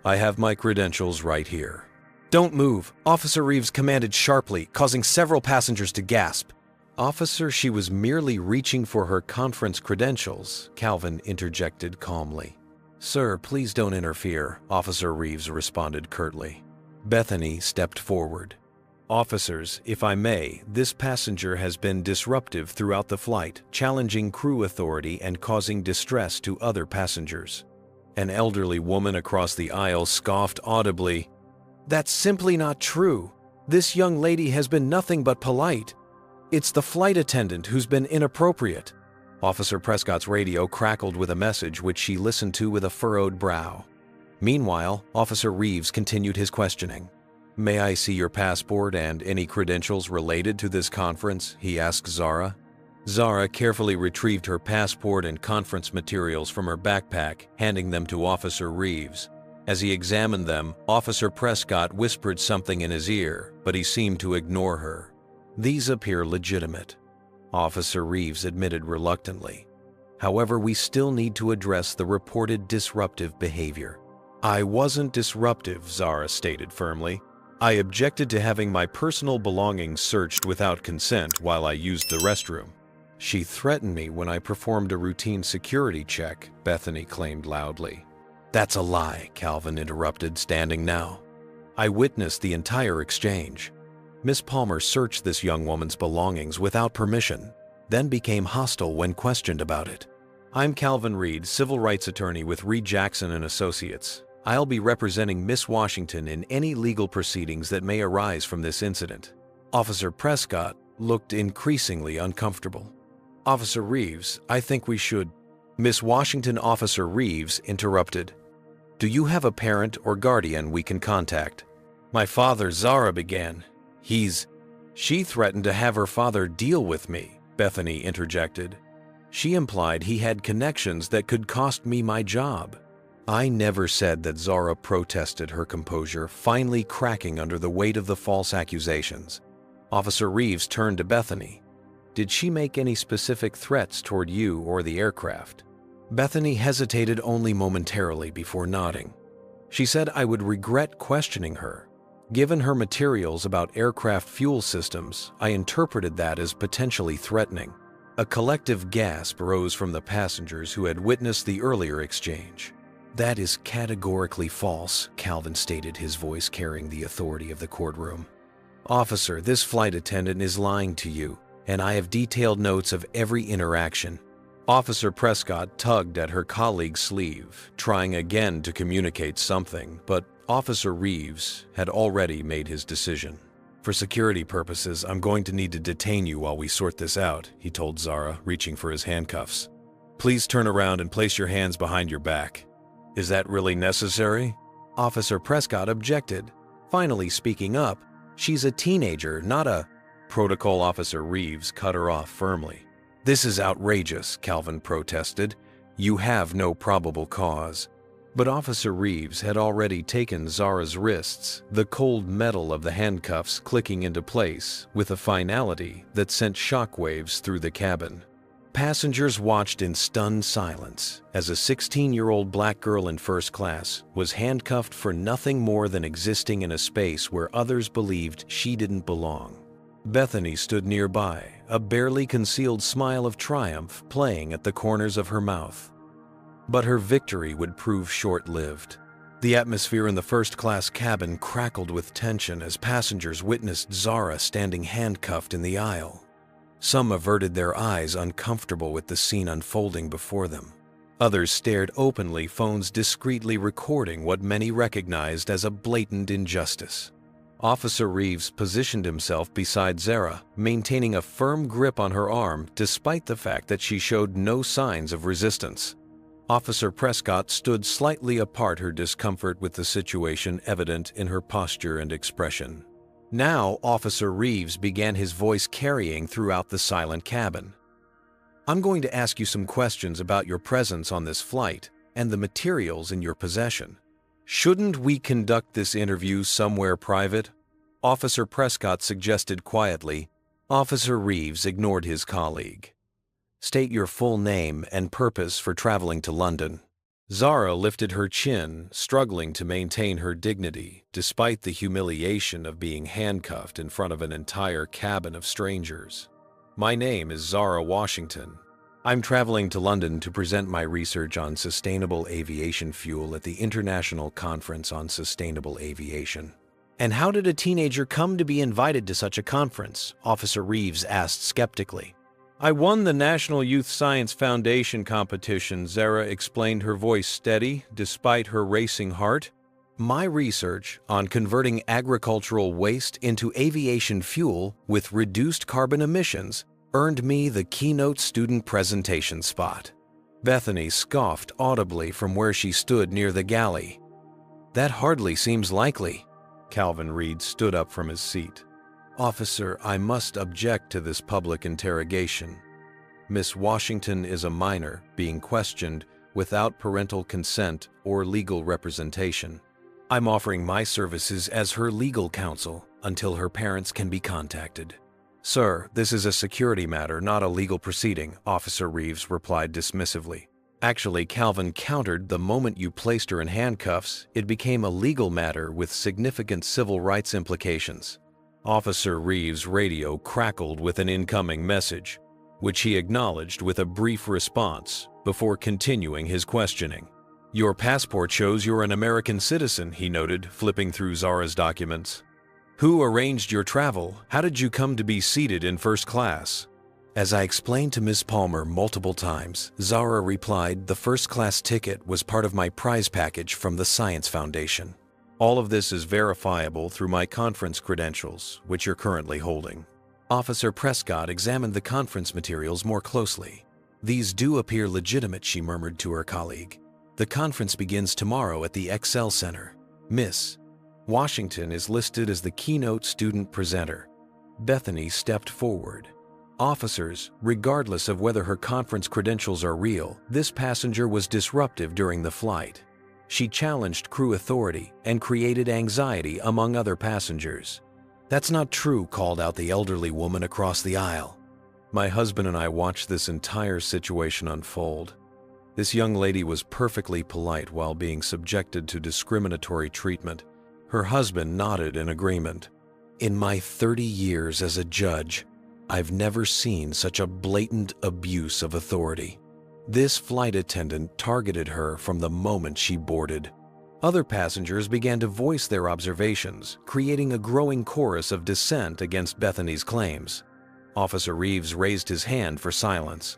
"I have my credentials right here." "Don't move," Officer Reeves commanded sharply, causing several passengers to gasp. "Officer, she was merely reaching for her conference credentials," Calvin interjected calmly. "Sir, please don't interfere," Officer Reeves responded curtly. Bethany stepped forward. "Officers, if I may, this passenger has been disruptive throughout the flight, challenging crew authority and causing distress to other passengers." An elderly woman across the aisle scoffed audibly. "That's simply not true. This young lady has been nothing but polite. It's the flight attendant who's been inappropriate." Officer Prescott's radio crackled with a message which she listened to with a furrowed brow. Meanwhile, Officer Reeves continued his questioning. "May I see your passport and any credentials related to this conference?" he asked Zara. Zara carefully retrieved her passport and conference materials from her backpack, handing them to Officer Reeves. As he examined them, Officer Prescott whispered something in his ear, but he seemed to ignore her. "These appear legitimate," Officer Reeves admitted reluctantly. However, we still need to address the reported disruptive behavior. I wasn't disruptive, Zara stated firmly. I objected to having my personal belongings searched without consent while I used the restroom. She threatened me when I performed a routine security check, Bethany claimed loudly. That's a lie, Calvin interrupted, standing now. I witnessed the entire exchange. Miss Palmer searched this young woman's belongings without permission, then became hostile when questioned about it. I'm Calvin Reed, civil rights attorney with Reed Jackson and Associates. I'll be representing Miss Washington in any legal proceedings that may arise from this incident. Officer Prescott looked increasingly uncomfortable. Officer Reeves, I think we should... Miss Washington. Officer Reeves interrupted. Do you have a parent or guardian we can contact? My father, Zara began. She threatened to have her father deal with me, Bethany interjected. She implied he had connections that could cost me my job. I never said that. Zara protested, her composure finally cracking under the weight of the false accusations. Officer Reeves turned to Bethany. Did she make any specific threats toward you or the aircraft? Bethany hesitated only momentarily before nodding. She said I would regret questioning her. Given her materials about aircraft fuel systems, I interpreted that as potentially threatening. A collective gasp rose from the passengers who had witnessed the earlier exchange. That is categorically false, Calvin stated, his voice carrying the authority of the courtroom. Officer, this flight attendant is lying to you, and I have detailed notes of every interaction. Officer Prescott tugged at her colleague's sleeve, trying again to communicate something, but Officer Reeves had already made his decision. For security purposes, I'm going to need to detain you while we sort this out, he told Zara, reaching for his handcuffs. Please turn around and place your hands behind your back. Is that really necessary? Officer Prescott objected, finally speaking up. She's a teenager, not a... Protocol. Officer Reeves cut her off firmly. This is outrageous, Calvin protested. You have no probable cause. But Officer Reeves had already taken Zara's wrists, the cold metal of the handcuffs clicking into place with a finality that sent shockwaves through the cabin. Passengers watched in stunned silence as a 16-year-old black girl in first class was handcuffed for nothing more than existing in a space where others believed she didn't belong. Bethany stood nearby, a barely concealed smile of triumph playing at the corners of her mouth. But her victory would prove short-lived. The atmosphere in the first-class cabin crackled with tension as passengers witnessed Zara standing handcuffed in the aisle. Some averted their eyes, uncomfortable with the scene unfolding before them. Others stared openly, phones discreetly recording what many recognized as a blatant injustice. Officer Reeves positioned himself beside Zara, maintaining a firm grip on her arm despite the fact that she showed no signs of resistance. Officer Prescott stood slightly apart, her discomfort with the situation evident in her posture and expression. Now, Officer Reeves began, his voice carrying throughout the silent cabin. I'm going to ask you some questions about your presence on this flight and the materials in your possession. Shouldn't we conduct this interview somewhere private? Officer Prescott suggested quietly. Officer Reeves ignored his colleague. State your full name and purpose for traveling to London. Zara lifted her chin, struggling to maintain her dignity despite the humiliation of being handcuffed in front of an entire cabin of strangers. My name is Zara Washington. I'm traveling to London to present my research on sustainable aviation fuel at the International Conference on Sustainable Aviation. And how did a teenager come to be invited to such a conference? Officer Reeves asked skeptically. I won the National Youth Science Foundation competition, Zara explained, her voice steady despite her racing heart. My research on converting agricultural waste into aviation fuel with reduced carbon emissions earned me the keynote student presentation spot. Bethany scoffed audibly from where she stood near the galley. That hardly seems likely. Calvin Reed stood up from his seat. Officer, I must object to this public interrogation. Miss Washington is a minor being questioned without parental consent or legal representation. I'm offering my services as her legal counsel until her parents can be contacted. "Sir, this is a security matter, not a legal proceeding," Officer Reeves replied dismissively. "Actually," Calvin countered, "the moment you placed her in handcuffs, it became a legal matter with significant civil rights implications." Officer Reeves' radio crackled with an incoming message, which he acknowledged with a brief response before continuing his questioning. "Your passport shows you're an American citizen," he noted, flipping through Zara's documents. "Who arranged your travel? How did you come to be seated in first class?" "As I explained to Ms. Palmer multiple times," Zara replied, "the first-class ticket was part of my prize package from the Science Foundation. All of this is verifiable through my conference credentials, which you're currently holding." Officer Prescott examined the conference materials more closely. "These do appear legitimate," she murmured to her colleague. "The conference begins tomorrow at the Excel Center. Miss Washington is listed as the keynote student presenter." Bethany stepped forward. "Officers, regardless of whether her conference credentials are real, this passenger was disruptive during the flight. She challenged crew authority and created anxiety among other passengers." "That's not true," called out the elderly woman across the aisle. "My husband and I watched this entire situation unfold. This young lady was perfectly polite while being subjected to discriminatory treatment." Her husband nodded in agreement. "In my 30 years as a judge, I've never seen such a blatant abuse of authority. This flight attendant targeted her from the moment she boarded." Other passengers began to voice their observations, creating a growing chorus of dissent against Bethany's claims. Officer Reeves raised his hand for silence.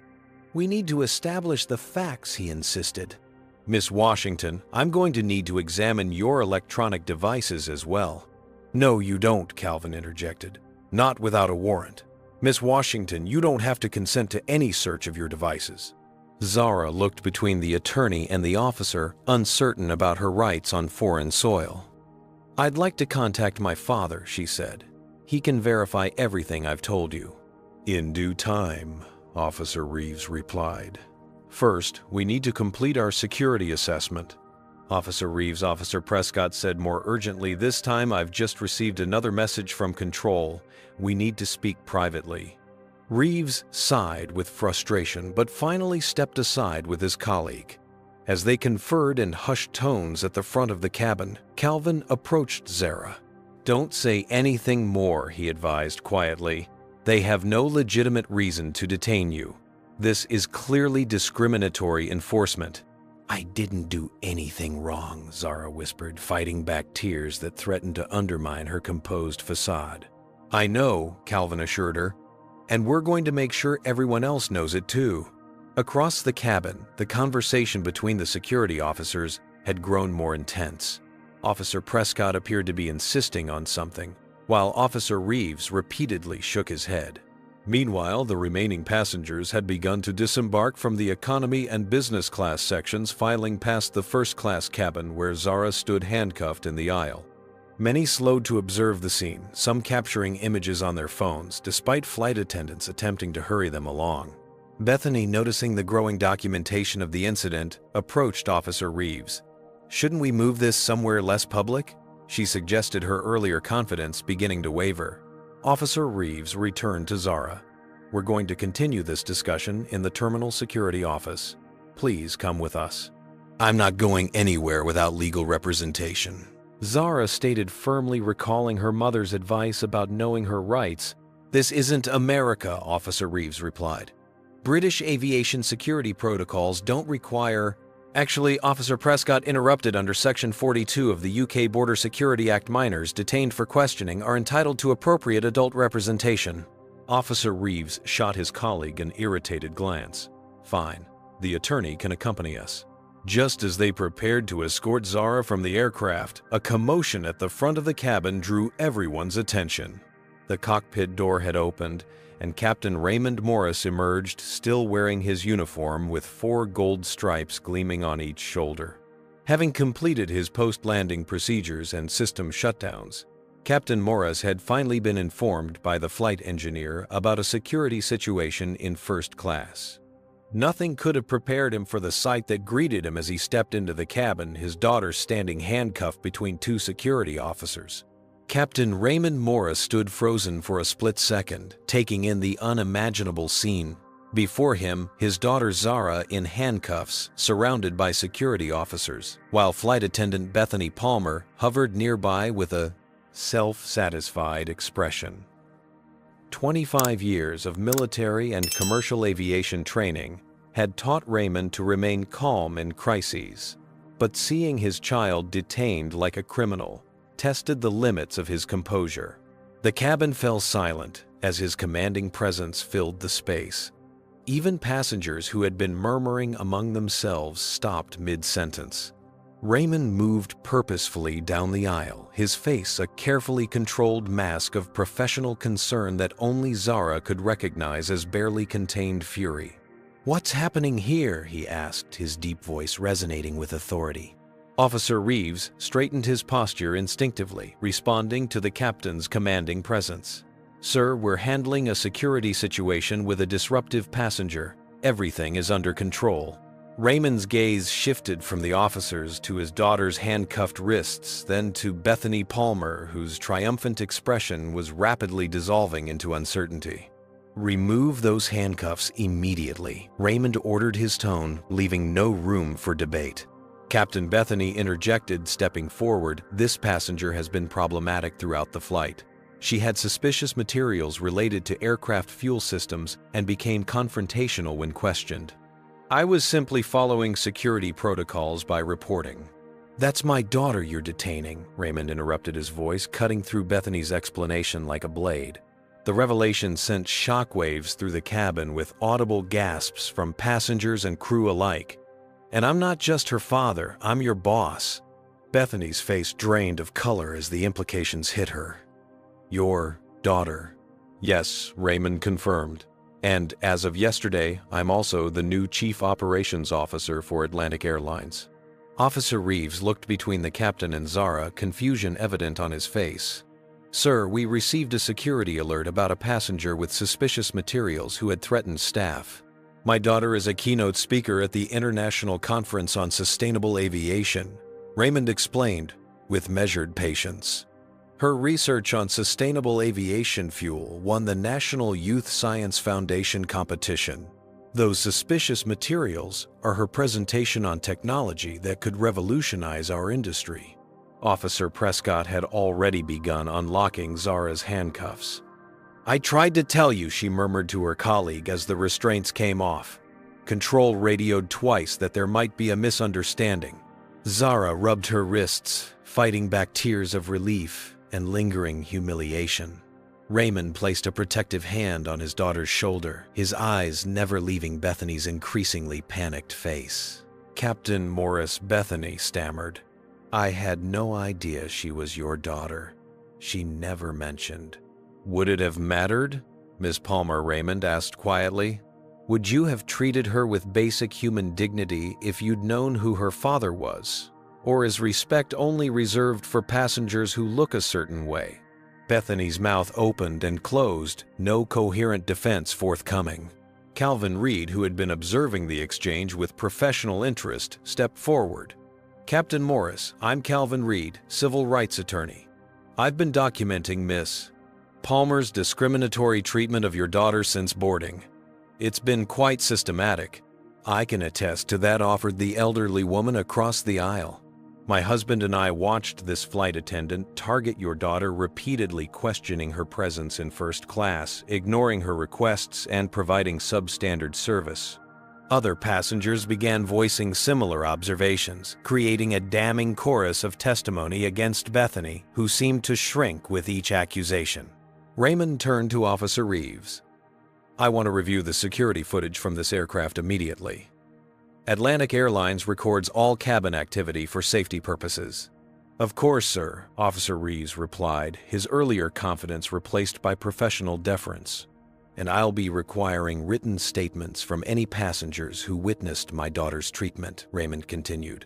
"We need to establish the facts," he insisted. "Miss Washington, I'm going to need to examine your electronic devices as well." "No, you don't," Calvin interjected. "Not without a warrant. Miss Washington, you don't have to consent to any search of your devices." Zara looked between the attorney and the officer, uncertain about her rights on foreign soil. "I'd like to contact my father," she said. "He can verify everything I've told you." "In due time," Officer Reeves replied. "First, we need to complete our security assessment." Officer Prescott said more urgently, "This time I've just received another message from control. We need to speak privately." Reeves sighed with frustration, but finally stepped aside with his colleague. As they conferred in hushed tones at the front of the cabin, Calvin approached Zara. "Don't say anything more," he advised quietly. "They have no legitimate reason to detain you. This is clearly discriminatory enforcement." "I didn't do anything wrong," Zara whispered, fighting back tears that threatened to undermine her composed facade. "I know," Calvin assured her, "and we're going to make sure everyone else knows it too." Across the cabin, the conversation between the security officers had grown more intense. Officer Prescott appeared to be insisting on something, while Officer Reeves repeatedly shook his head. Meanwhile, the remaining passengers had begun to disembark from the economy and business class sections, filing past the first-class cabin where Zara stood handcuffed in the aisle. Many slowed to observe the scene, some capturing images on their phones, despite flight attendants attempting to hurry them along. Bethany, noticing the growing documentation of the incident, approached Officer Reeves. "Shouldn't we move this somewhere less public?" she suggested, her earlier confidence beginning to waver. Officer Reeves returned to Zara. "We're going to continue this discussion in the terminal security office. Please come with us." "I'm not going anywhere without legal representation," Zara stated firmly, recalling her mother's advice about knowing her rights. "This isn't America," Officer Reeves replied. "British aviation security protocols don't require—" Actually, Officer Prescott interrupted. "Under Section 42 of the UK Border Security Act, minors detained for questioning are entitled to appropriate adult representation." Officer Reeves shot his colleague an irritated glance. "Fine. The attorney can accompany us." Just as they prepared to escort Zara from the aircraft, a commotion at the front of the cabin drew everyone's attention. The cockpit door had opened, and Captain Raymond Morris emerged, still wearing his uniform with 4 gold stripes gleaming on each shoulder. Having completed his post-landing procedures and system shutdowns, Captain Morris had finally been informed by the flight engineer about a security situation in first class. Nothing could have prepared him for the sight that greeted him as he stepped into the cabin, his daughter standing handcuffed between 2 security officers. Captain Raymond Morris stood frozen for a split second, taking in the unimaginable scene. Before him, his daughter Zara in handcuffs, surrounded by security officers, while flight attendant Bethany Palmer hovered nearby with a self-satisfied expression. 25 years of military and commercial aviation training had taught Raymond to remain calm in crises, but seeing his child detained like a criminal tested the limits of his composure. The cabin fell silent as his commanding presence filled the space. Even passengers who had been murmuring among themselves stopped mid-sentence. Raymond moved purposefully down the aisle, his face a carefully controlled mask of professional concern that only Zara could recognize as barely contained fury. "What's happening here?" he asked, his deep voice resonating with authority. Officer Reeves straightened his posture instinctively, responding to the captain's commanding presence. "Sir, we're handling a security situation with a disruptive passenger. Everything is under control." Raymond's gaze shifted from the officers to his daughter's handcuffed wrists, then to Bethany Palmer, whose triumphant expression was rapidly dissolving into uncertainty. "Remove those handcuffs immediately," Raymond ordered, his tone leaving no room for debate. Captain Bethany interjected, stepping forward. "This passenger has been problematic throughout the flight. She had suspicious materials related to aircraft fuel systems and became confrontational when questioned. I was simply following security protocols by reporting." "That's my daughter you're detaining," Raymond interrupted, his voice cutting through Bethany's explanation like a blade. The revelation sent shockwaves through the cabin with audible gasps from passengers and crew alike. "And I'm not just her father, I'm your boss." Bethany's face drained of color as the implications hit her. "Your daughter?" "Yes," Raymond confirmed. "And as of yesterday, I'm also the new Chief Operations Officer for Atlantic Airlines." Officer Reeves looked between the captain and Zara, confusion evident on his face. "Sir, we received a security alert about a passenger with suspicious materials who had threatened staff. My daughter is a keynote speaker at the International Conference on Sustainable Aviation," Raymond explained, with measured patience. "Her research on sustainable aviation fuel won the National Youth Science Foundation competition. Those suspicious materials are her presentation on technology that could revolutionize our industry." Officer Prescott had already begun unlocking Zara's handcuffs. "I tried to tell you," she murmured to her colleague as the restraints came off. Control radioed twice that there might be a misunderstanding. Zara rubbed her wrists, fighting back tears of relief and lingering humiliation. Raymond placed a protective hand on his daughter's shoulder, his eyes never leaving Bethany's increasingly panicked face. "Captain Morris," Bethany stammered. "I had no idea she was your daughter. She never mentioned." "Would it have mattered?" Miss Palmer, Raymond asked quietly. "Would you have treated her with basic human dignity if you'd known who her father was? Or is respect only reserved for passengers who look a certain way?" Bethany's mouth opened and closed, no coherent defense forthcoming. Calvin Reed, who had been observing the exchange with professional interest, stepped forward. "Captain Morris, I'm Calvin Reed, civil rights attorney. I've been documenting Miss Palmer's discriminatory treatment of your daughter since boarding. It's been quite systematic. I can attest to that," offered the elderly woman across the aisle. "My husband and I watched this flight attendant target your daughter, repeatedly questioning her presence in first class, ignoring her requests, and providing substandard service." Other passengers began voicing similar observations, creating a damning chorus of testimony against Bethany, who seemed to shrink with each accusation. Raymond turned to Officer Reeves. "I want to review the security footage from this aircraft immediately." Atlantic Airlines records all cabin activity for safety purposes. "Of course, sir," Officer Reeves replied, his earlier confidence replaced by professional deference. "And I'll be requiring written statements from any passengers who witnessed my daughter's treatment," Raymond continued.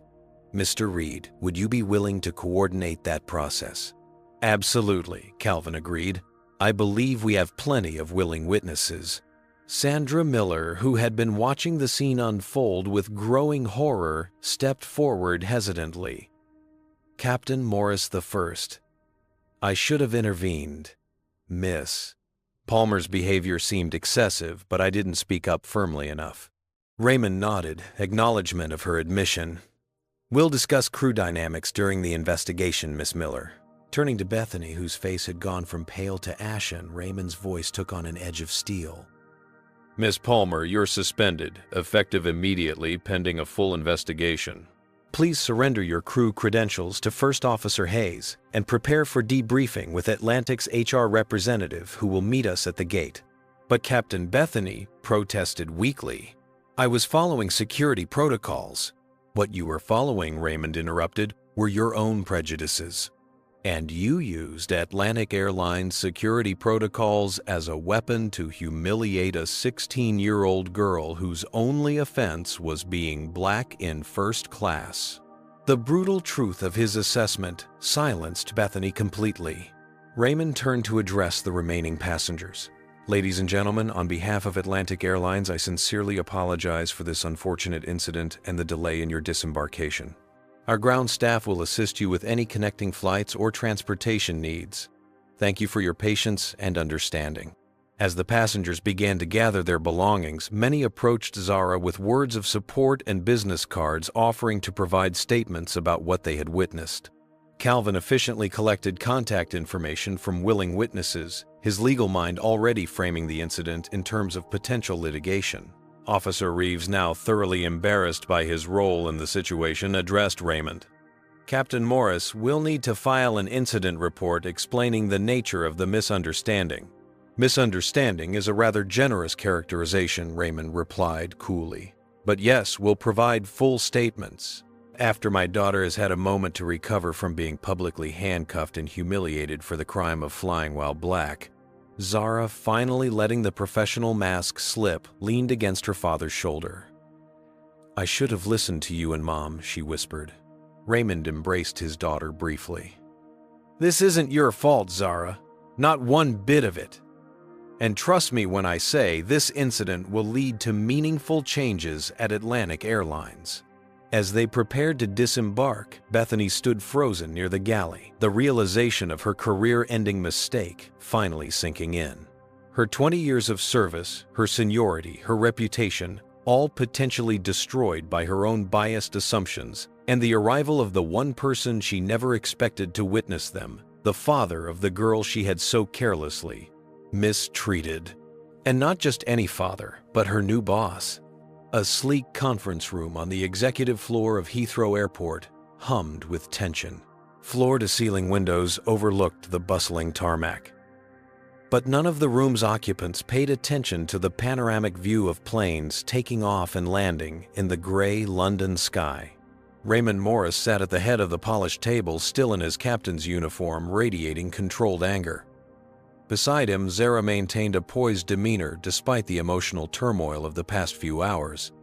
"Mr. Reed, would you be willing to coordinate that process?" "Absolutely," Calvin agreed. "I believe we have plenty of willing witnesses." Sandra Miller, who had been watching the scene unfold with growing horror, stepped forward hesitantly. "Captain Morris I, I should have intervened, Miss. Palmer's behavior seemed excessive, but I didn't speak up firmly enough. Raymond nodded, acknowledgement of her admission. We'll discuss crew dynamics during the investigation, Miss Miller. Turning to Bethany, whose face had gone from pale to ashen, Raymond's voice took on an edge of steel. Miss Palmer, you're suspended, effective immediately, pending a full investigation. Please surrender your crew credentials to First Officer Hayes and prepare for debriefing with Atlantic's HR representative who will meet us at the gate. But Captain Bethany protested weakly. I was following security protocols. What you were following, Raymond interrupted, were your own prejudices. And you used Atlantic Airlines security protocols as a weapon to humiliate a 16-year-old girl whose only offense was being black in first class. The brutal truth of his assessment silenced Bethany completely. Raymond turned to address the remaining passengers. Ladies and gentlemen, on behalf of Atlantic Airlines, I sincerely apologize for this unfortunate incident and the delay in your disembarkation. Our ground staff will assist you with any connecting flights or transportation needs. Thank you for your patience and understanding. As the passengers began to gather their belongings, many approached Zara with words of support and business cards offering to provide statements about what they had witnessed. Calvin efficiently collected contact information from willing witnesses, his legal mind already framing the incident in terms of potential litigation. Officer Reeves, now thoroughly embarrassed by his role in the situation, addressed Raymond. Captain Morris, we'll need to file an incident report explaining the nature of the misunderstanding. Misunderstanding is a rather generous characterization, Raymond replied coolly. But yes, we'll provide full statements. After my daughter has had a moment to recover from being publicly handcuffed and humiliated for the crime of flying while black, Zara, finally letting the professional mask slip, leaned against her father's shoulder. I should have listened to you and Mom, she whispered. Raymond embraced his daughter briefly. This isn't your fault, Zara. Not one bit of it. And trust me when I say this incident will lead to meaningful changes at Atlantic Airlines. As they prepared to disembark, Bethany stood frozen near the galley, the realization of her career-ending mistake finally sinking in. Her 20 years of service, her seniority, her reputation, all potentially destroyed by her own biased assumptions, and the arrival of the one person she never expected to witness them, the father of the girl she had so carelessly mistreated. And not just any father, but her new boss. A sleek conference room on the executive floor of Heathrow Airport hummed with tension. Floor-to-ceiling windows overlooked the bustling tarmac. But none of the room's occupants paid attention to the panoramic view of planes taking off and landing in the gray London sky. Raymond Morris sat at the head of the polished table, still in his captain's uniform, radiating controlled anger. Beside him, Zara maintained a poised demeanor despite the emotional turmoil of the past few hours.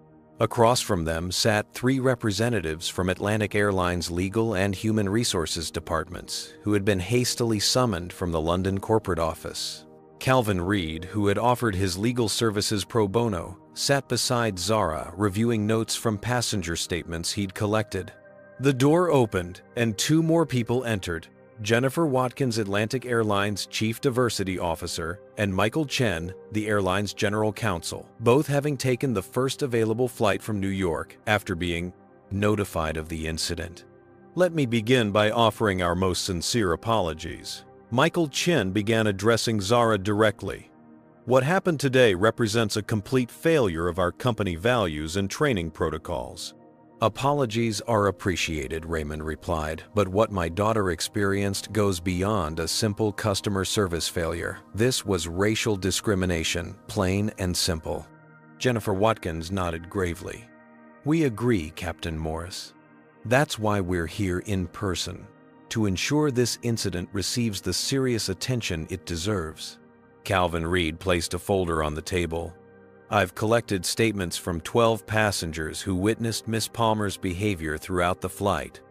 Across from them sat 3 representatives from Atlantic Airlines' legal and human resources departments who had been hastily summoned from the London corporate office. Calvin Reed, who had offered his legal services pro bono, sat beside Zara, reviewing notes from passenger statements he'd collected. The door opened, and 2 more people entered. Jennifer Watkins, Atlantic Airlines Chief Diversity Officer, and Michael Chen, the airline's General Counsel, both having taken the first available flight from New York after being notified of the incident. Let me begin by offering our most sincere apologies. Michael Chen began addressing Zara directly. What happened today represents a complete failure of our company values and training protocols. Apologies are appreciated, Raymond replied, but what my daughter experienced goes beyond a simple customer service failure. This was racial discrimination, plain and simple. Jennifer Watkins nodded gravely. We agree, Captain Morris. That's why we're here in person, to ensure this incident receives the serious attention it deserves. Calvin Reed placed a folder on the table. I've collected statements from 12 passengers who witnessed Miss Palmer's behavior throughout the flight.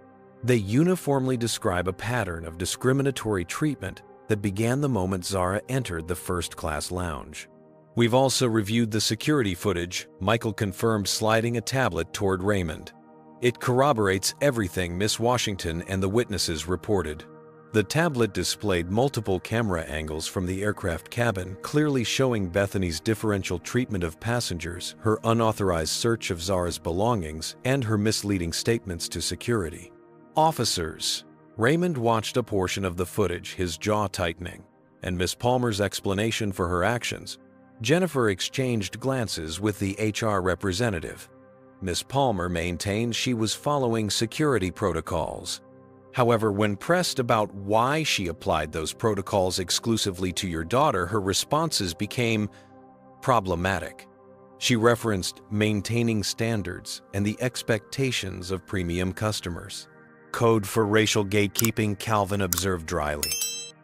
They uniformly describe a pattern of discriminatory treatment that began the moment Zara entered the first-class lounge. We've also reviewed the security footage, Michael confirmed, sliding a tablet toward Raymond. It corroborates everything Miss Washington and the witnesses reported. The tablet displayed multiple camera angles from the aircraft cabin, clearly showing Bethany's differential treatment of passengers, her unauthorized search of Zara's belongings, and her misleading statements to security. Officers. Raymond watched a portion of the footage, his jaw tightening, and Miss Palmer's explanation for her actions. Jennifer exchanged glances with the HR representative. Miss Palmer maintained she was following security protocols. However, when pressed about why she applied those protocols exclusively to your daughter, her responses became problematic. She referenced maintaining standards and the expectations of premium customers. Code for racial gatekeeping, Calvin observed dryly.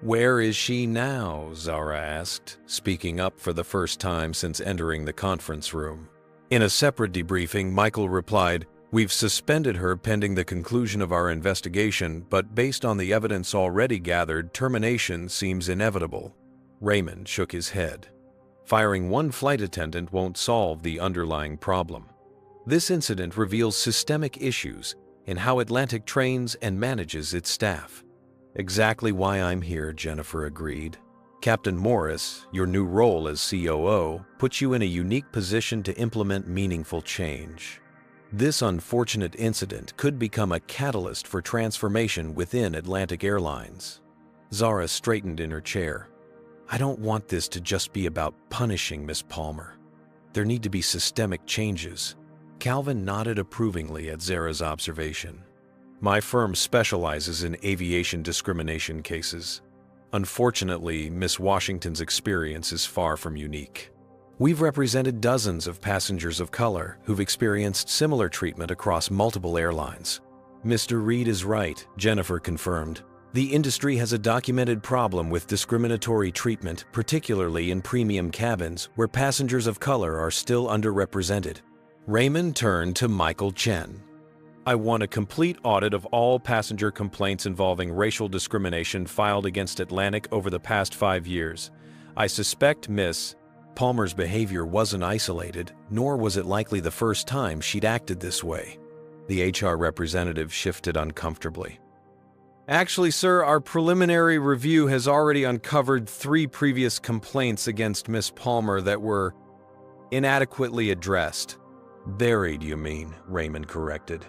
Where is she now? Zara asked, speaking up for the first time since entering the conference room. In a separate debriefing, Michael replied, "We've suspended her pending the conclusion of our investigation, but based on the evidence already gathered, termination seems inevitable." Raymond shook his head. Firing one flight attendant won't solve the underlying problem. This incident reveals systemic issues in how Atlantic trains and manages its staff. Exactly why I'm here, Jennifer agreed. Captain Morris, your new role as COO, puts you in a unique position to implement meaningful change. This unfortunate incident could become a catalyst for transformation within Atlantic Airlines. Zara straightened in her chair. I don't want this to just be about punishing Miss Palmer. There need to be systemic changes. Calvin nodded approvingly at Zara's observation. My firm specializes in aviation discrimination cases. Unfortunately, Miss Washington's experience is far from unique. We've represented dozens of passengers of color who've experienced similar treatment across multiple airlines. Mr. Reed is right, Jennifer confirmed. The industry has a documented problem with discriminatory treatment, particularly in premium cabins where passengers of color are still underrepresented. Raymond turned to Michael Chen. I want a complete audit of all passenger complaints involving racial discrimination filed against Atlantic over the past 5 years. I suspect Miss Palmer's behavior wasn't isolated, nor was it likely the first time she'd acted this way. The HR representative shifted uncomfortably. Actually, sir, our preliminary review has already uncovered 3 previous complaints against Miss Palmer that were inadequately addressed. Buried, you mean, Raymond corrected.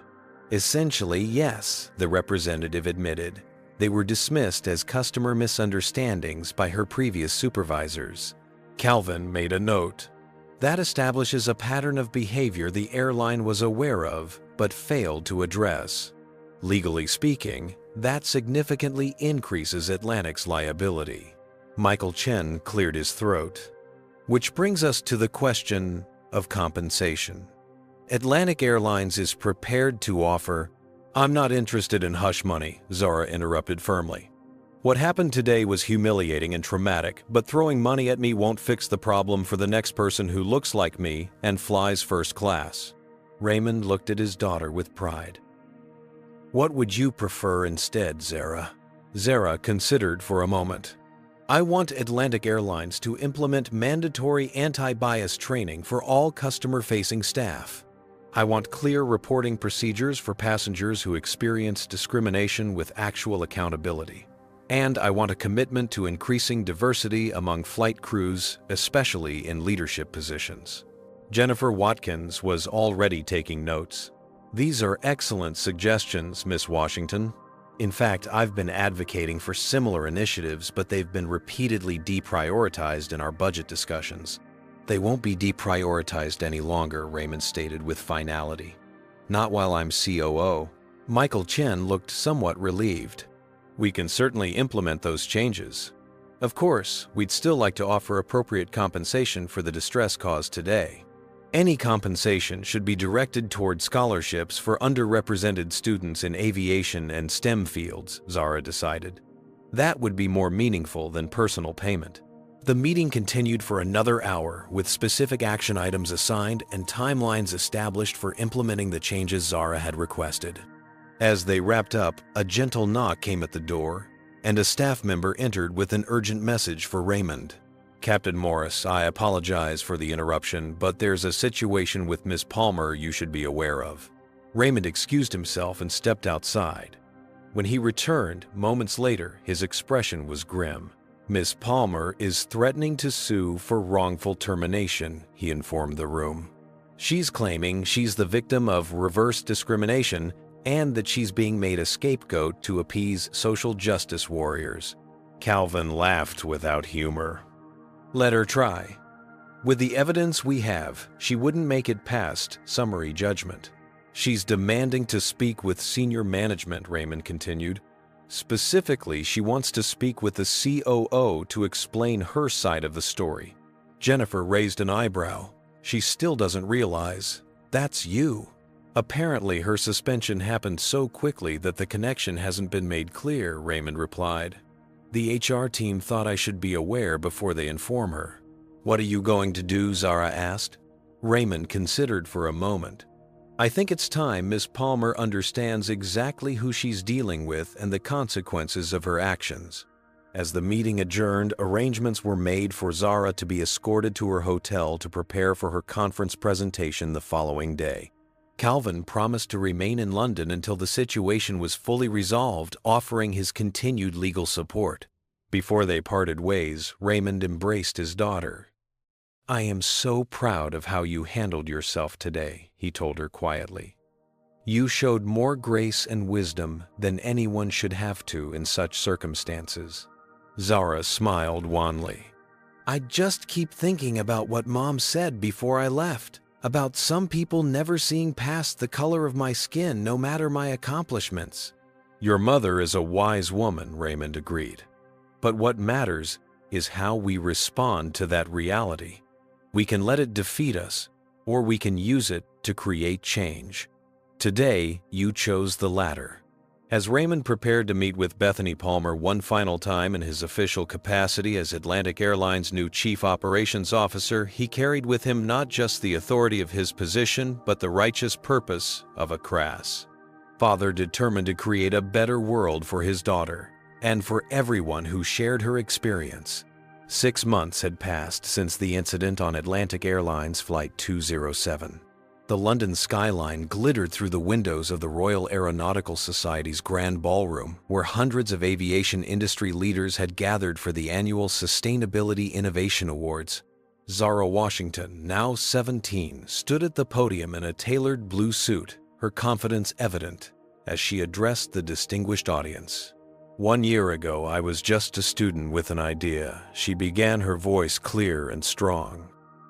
Essentially, yes, the representative admitted. They were dismissed as customer misunderstandings by her previous supervisors. Calvin made a note. That establishes a pattern of behavior the airline was aware of, but failed to address. Legally speaking, that significantly increases Atlantic's liability. Michael Chen cleared his throat. Which brings us to the question of compensation. Atlantic Airlines is prepared to offer— I'm not interested in hush money, Zara interrupted firmly. What happened today was humiliating and traumatic, but throwing money at me won't fix the problem for the next person who looks like me and flies first class. Raymond looked at his daughter with pride. What would you prefer instead, Zara? Zara considered for a moment. I want Atlantic Airlines to implement mandatory anti-bias training for all customer-facing staff. I want clear reporting procedures for passengers who experience discrimination with actual accountability. And I want a commitment to increasing diversity among flight crews, especially in leadership positions. Jennifer Watkins was already taking notes. These are excellent suggestions, Miss Washington. In fact, I've been advocating for similar initiatives, but they've been repeatedly deprioritized in our budget discussions. They won't be deprioritized any longer, Raymond stated with finality. Not while I'm COO. Michael Chen looked somewhat relieved. We can certainly implement those changes. Of course, we'd still like to offer appropriate compensation for the distress caused today. Any compensation should be directed toward scholarships for underrepresented students in aviation and STEM fields, Zara decided. That would be more meaningful than personal payment. The meeting continued for another hour, with specific action items assigned and timelines established for implementing the changes Zara had requested. As they wrapped up, a gentle knock came at the door, and a staff member entered with an urgent message for Raymond. Captain Morris, I apologize for the interruption, but there's a situation with Miss Palmer you should be aware of. Raymond excused himself and stepped outside. When he returned, moments later, his expression was grim. "Miss Palmer is threatening to sue for wrongful termination," he informed the room. "She's claiming she's the victim of reverse discrimination and that she's being made a scapegoat to appease social justice warriors." Calvin laughed without humor. "Let her try. With the evidence we have, she wouldn't make it past summary judgment. She's demanding to speak with senior management," Raymond continued. "Specifically, she wants to speak with the COO to explain her side of the story." Jennifer raised an eyebrow. "She still doesn't realize that's you." "Apparently, her suspension happened so quickly that the connection hasn't been made clear," Raymond replied. "The HR team thought I should be aware before they inform her." "What are you going to do?" Zara asked. Raymond considered for a moment. "I think it's time Miss Palmer understands exactly who she's dealing with and the consequences of her actions." As the meeting adjourned, arrangements were made for Zara to be escorted to her hotel to prepare for her conference presentation the following day. Calvin promised to remain in London until the situation was fully resolved, offering his continued legal support. Before they parted ways, Raymond embraced his daughter. "I am so proud of how you handled yourself today," he told her quietly. "You showed more grace and wisdom than anyone should have to in such circumstances." Zara smiled wanly. "I just keep thinking about what Mom said before I left, about some people never seeing past the color of my skin no matter my accomplishments." "Your mother is a wise woman," Raymond agreed. "But what matters is how we respond to that reality. We can let it defeat us, or we can use it to create change. Today, you chose the latter." As Raymond prepared to meet with Bethany Palmer one final time in his official capacity as Atlantic Airlines' new Chief Operations Officer, he carried with him not just the authority of his position, but the righteous purpose of a crass father determined to create a better world for his daughter and for everyone who shared her experience. 6 months had passed since the incident on Atlantic Airlines Flight 207. The London skyline glittered through the windows of the Royal Aeronautical Society's Grand Ballroom, where hundreds of aviation industry leaders had gathered for the annual Sustainability Innovation Awards. Zara Washington, now 17, stood at the podium in a tailored blue suit, her confidence evident, as she addressed the distinguished audience. "1 year ago, I was just a student with an idea," she began, her voice clear and strong.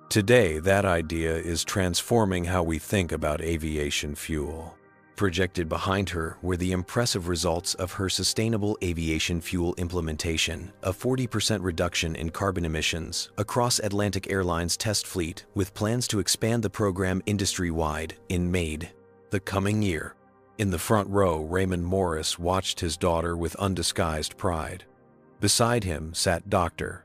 "Today, that idea is transforming how we think about aviation fuel." Projected behind her were the impressive results of her sustainable aviation fuel implementation, a 40% reduction in carbon emissions across Atlantic Airlines' test fleet, with plans to expand the program industry-wide in May, the coming year. In the front row, Raymond Morris watched his daughter with undisguised pride. Beside him sat Dr.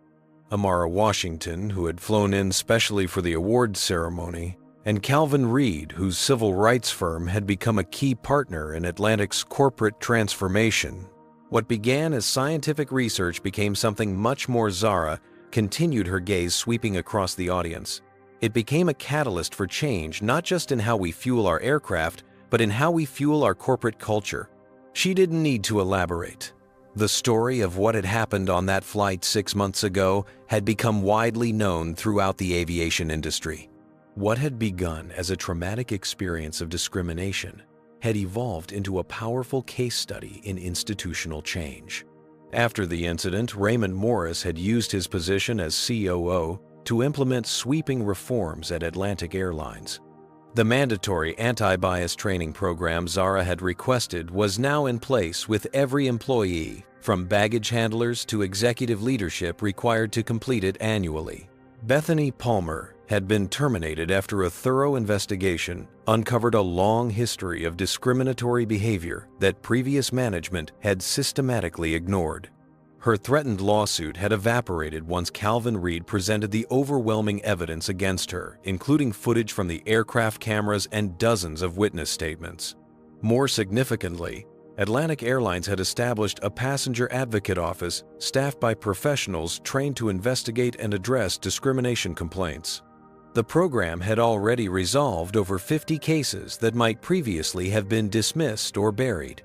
Amara Washington, who had flown in specially for the awards ceremony, and Calvin Reed, whose civil rights firm had become a key partner in Atlantic's corporate transformation. What began as scientific research became something much more. Zara continued, her gaze sweeping across the audience. It became a catalyst for change, not just in how we fuel our aircraft, but in how we fuel our corporate culture. She didn't need to elaborate. The story of what had happened on that flight 6 months ago had become widely known throughout the aviation industry. What had begun as a traumatic experience of discrimination had evolved into a powerful case study in institutional change. After the incident, Raymond Morris had used his position as COO to implement sweeping reforms at Atlantic Airlines. The mandatory anti-bias training program Zara had requested was now in place, with every employee, from baggage handlers to executive leadership, required to complete it annually. Bethany Palmer had been terminated after a thorough investigation uncovered a long history of discriminatory behavior that previous management had systematically ignored. Her threatened lawsuit had evaporated once Calvin Reed presented the overwhelming evidence against her, including footage from the aircraft cameras and dozens of witness statements. More significantly, Atlantic Airlines had established a passenger advocate office staffed by professionals trained to investigate and address discrimination complaints. The program had already resolved over 50 cases that might previously have been dismissed or buried.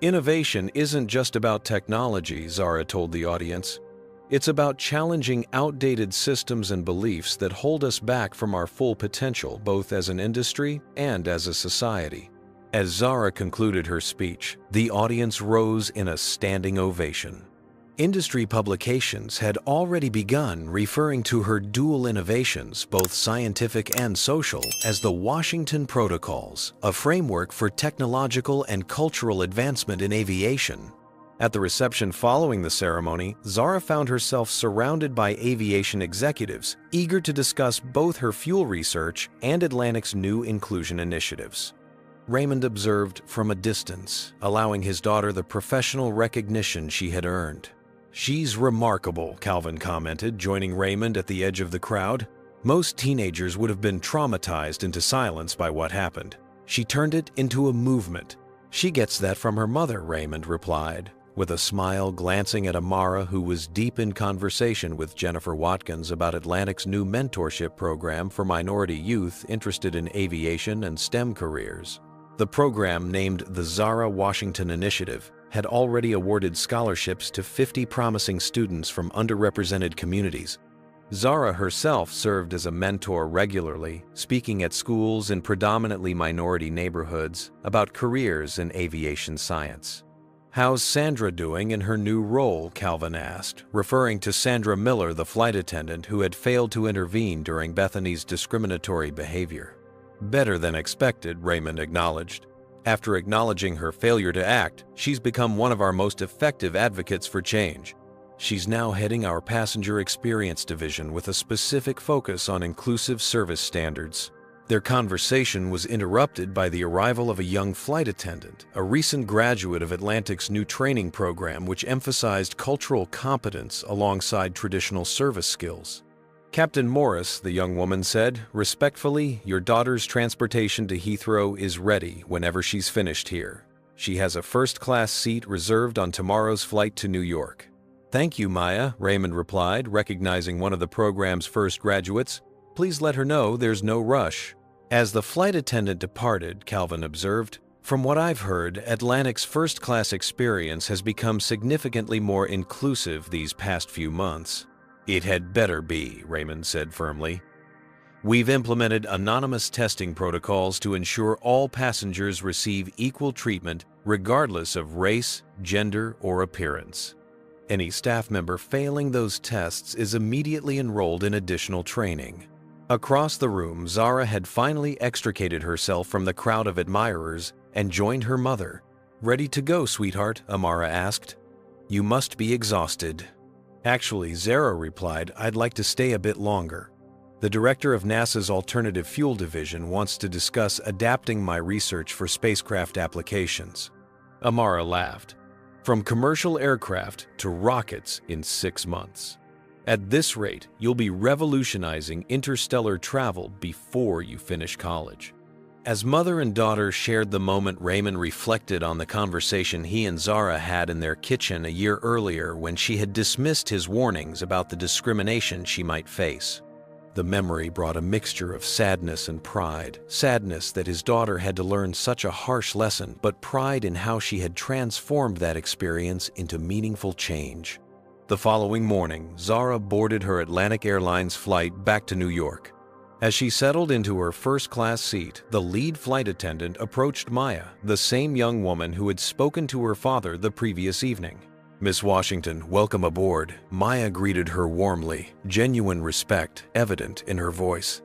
Innovation isn't just about technology, Zara told the audience. It's about challenging outdated systems and beliefs that hold us back from our full potential, both as an industry and as a society. As Zara concluded her speech, the audience rose in a standing ovation. Industry publications had already begun referring to her dual innovations, both scientific and social, as the Washington Protocols, a framework for technological and cultural advancement in aviation. At the reception following the ceremony, Zara found herself surrounded by aviation executives, eager to discuss both her fuel research and Atlantic's new inclusion initiatives. Raymond observed from a distance, allowing his daughter the professional recognition she had earned. "She's remarkable," Calvin commented, joining Raymond at the edge of the crowd. "Most teenagers would have been traumatized into silence by what happened. She turned it into a movement." "She gets that from her mother," Raymond replied, with a smile glancing at Amara, who was deep in conversation with Jennifer Watkins about Atlantic's new mentorship program for minority youth interested in aviation and STEM careers. The program, named the Zara Washington Initiative, had already awarded scholarships to 50 promising students from underrepresented communities. Zara herself served as a mentor regularly, speaking at schools in predominantly minority neighborhoods about careers in aviation science. "How's Sandra doing in her new role?" Calvin asked, referring to Sandra Miller, the flight attendant who had failed to intervene during Bethany's discriminatory behavior. "Better than expected," Raymond acknowledged. "After acknowledging her failure to act, she's become one of our most effective advocates for change. She's now heading our passenger experience division with a specific focus on inclusive service standards." Their conversation was interrupted by the arrival of a young flight attendant, a recent graduate of Atlantic's new training program which emphasized cultural competence alongside traditional service skills. "Captain Morris," the young woman said, "respectfully, your daughter's transportation to Heathrow is ready whenever she's finished here. She has a first-class seat reserved on tomorrow's flight to New York." "Thank you, Maya," Raymond replied, recognizing one of the program's first graduates. "Please let her know there's no rush." As the flight attendant departed, Calvin observed, "From what I've heard, Atlantic's first-class experience has become significantly more inclusive these past few months." "It had better be," Raymond said firmly. "We've implemented anonymous testing protocols to ensure all passengers receive equal treatment regardless of race, gender, or appearance. Any staff member failing those tests is immediately enrolled in additional training." Across the room, Zara had finally extricated herself from the crowd of admirers and joined her mother. "Ready to go, sweetheart?" Amara asked. "You must be exhausted." "Actually," Zara replied, "I'd like to stay a bit longer. The director of NASA's Alternative Fuel Division wants to discuss adapting my research for spacecraft applications." Amara laughed. "From commercial aircraft to rockets in 6 months. At this rate, you'll be revolutionizing interstellar travel before you finish college." As mother and daughter shared the moment, Raymond reflected on the conversation he and Zara had in their kitchen a year earlier when she had dismissed his warnings about the discrimination she might face. The memory brought a mixture of sadness and pride. Sadness that his daughter had to learn such a harsh lesson, but pride in how she had transformed that experience into meaningful change. The following morning, Zara boarded her Atlantic Airlines flight back to New York. As she settled into her first-class seat, the lead flight attendant approached Maya, the same young woman who had spoken to her father the previous evening. "Miss Washington, welcome aboard." Maya greeted her warmly, genuine respect evident in her voice.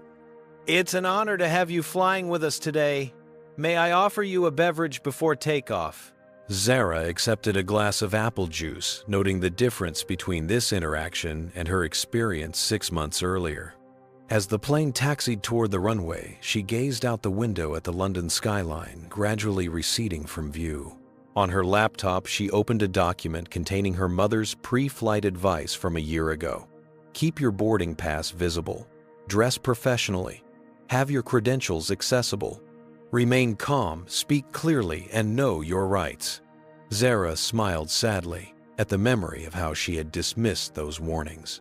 "It's an honor to have you flying with us today. May I offer you a beverage before takeoff?" Zara accepted a glass of apple juice, noting the difference between this interaction and her experience 6 months earlier. As the plane taxied toward the runway, she gazed out the window at the London skyline, gradually receding from view. On her laptop, she opened a document containing her mother's pre-flight advice from a year ago. "Keep your boarding pass visible. Dress professionally. Have your credentials accessible. Remain calm, speak clearly, and know your rights." Zara smiled sadly at the memory of how she had dismissed those warnings.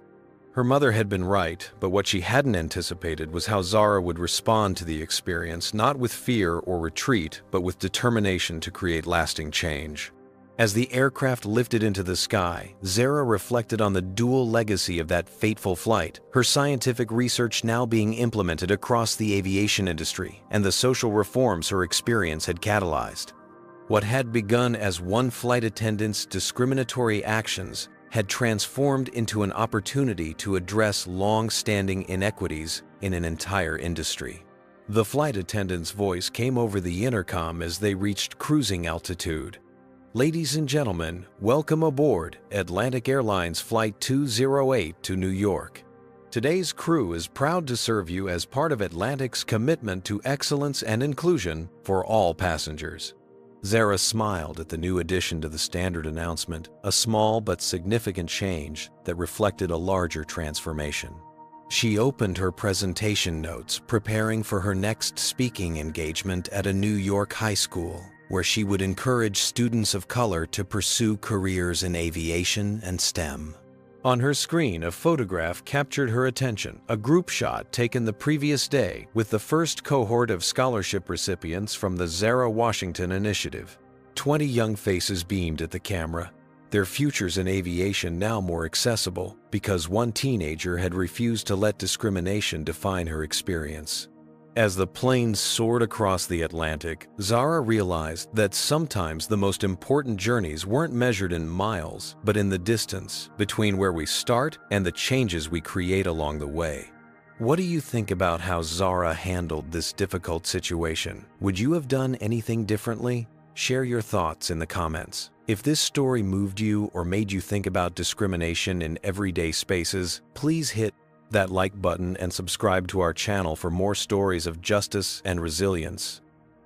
Her mother had been right, but what she hadn't anticipated was how Zara would respond to the experience, not with fear or retreat, but with determination to create lasting change. As the aircraft lifted into the sky, Zara reflected on the dual legacy of that fateful flight, her scientific research now being implemented across the aviation industry, and the social reforms her experience had catalyzed. What had begun as one flight attendant's discriminatory actions had transformed into an opportunity to address long-standing inequities in an entire industry. The flight attendant's voice came over the intercom as they reached cruising altitude. "Ladies and gentlemen, welcome aboard Atlantic Airlines Flight 208 to New York. Today's crew is proud to serve you as part of Atlantic's commitment to excellence and inclusion for all passengers." Zara smiled at the new addition to the standard announcement, a small but significant change that reflected a larger transformation. She opened her presentation notes, preparing for her next speaking engagement at a New York high school, where she would encourage students of color to pursue careers in aviation and STEM. On her screen, a photograph captured her attention, a group shot taken the previous day with the first cohort of scholarship recipients from the Zara Washington Initiative. 20 young faces beamed at the camera, their futures in aviation now more accessible because one teenager had refused to let discrimination define her experience. As the plane soared across the Atlantic, Zara realized that sometimes the most important journeys weren't measured in miles, but in the distance between where we start and the changes we create along the way. What do you think about how Zara handled this difficult situation? Would you have done anything differently? Share your thoughts in the comments. If this story moved you or made you think about discrimination in everyday spaces, please hit that like button and subscribe to our channel for more stories of justice and resilience.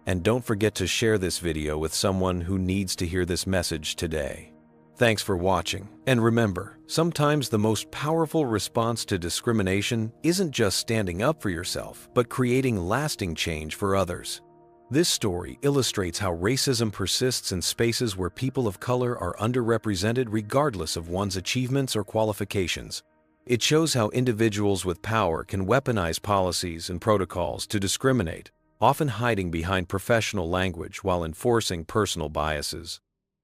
And don't forget to share this video with someone who needs to hear this message today. Thanks for watching, and remember, sometimes the most powerful response to discrimination isn't just standing up for yourself, but creating lasting change for others. This story illustrates how racism persists in spaces where people of color are underrepresented regardless of one's achievements or qualifications. It shows how individuals with power can weaponize policies and protocols to discriminate, often hiding behind professional language while enforcing personal biases.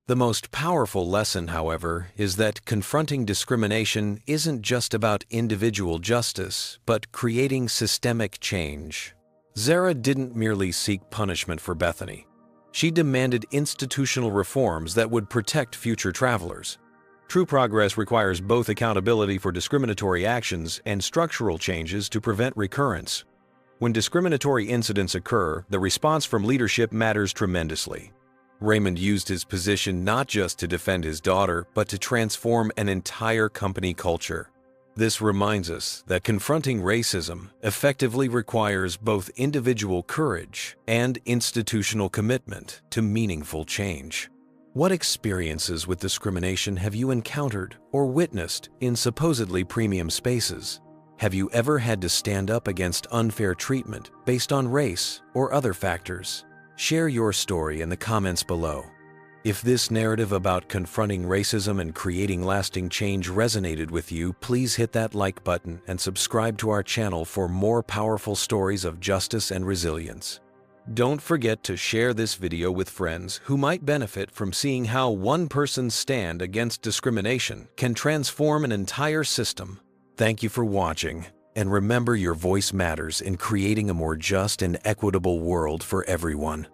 The most powerful lesson, however, is that confronting discrimination isn't just about individual justice, but creating systemic change. Zara didn't merely seek punishment for Bethany. She demanded institutional reforms that would protect future travelers. True progress requires both accountability for discriminatory actions and structural changes to prevent recurrence. When discriminatory incidents occur, the response from leadership matters tremendously. Raymond used his position not just to defend his daughter, but to transform an entire company culture. This reminds us that confronting racism effectively requires both individual courage and institutional commitment to meaningful change. What experiences with discrimination have you encountered or witnessed in supposedly premium spaces? Have you ever had to stand up against unfair treatment based on race or other factors? Share your story in the comments below. If this narrative about confronting racism and creating lasting change resonated with you, please hit that like button and subscribe to our channel for more powerful stories of justice and resilience. Don't forget to share this video with friends who might benefit from seeing how one person's stand against discrimination can transform an entire system. Thank you for watching, and remember, your voice matters in creating a more just and equitable world for everyone.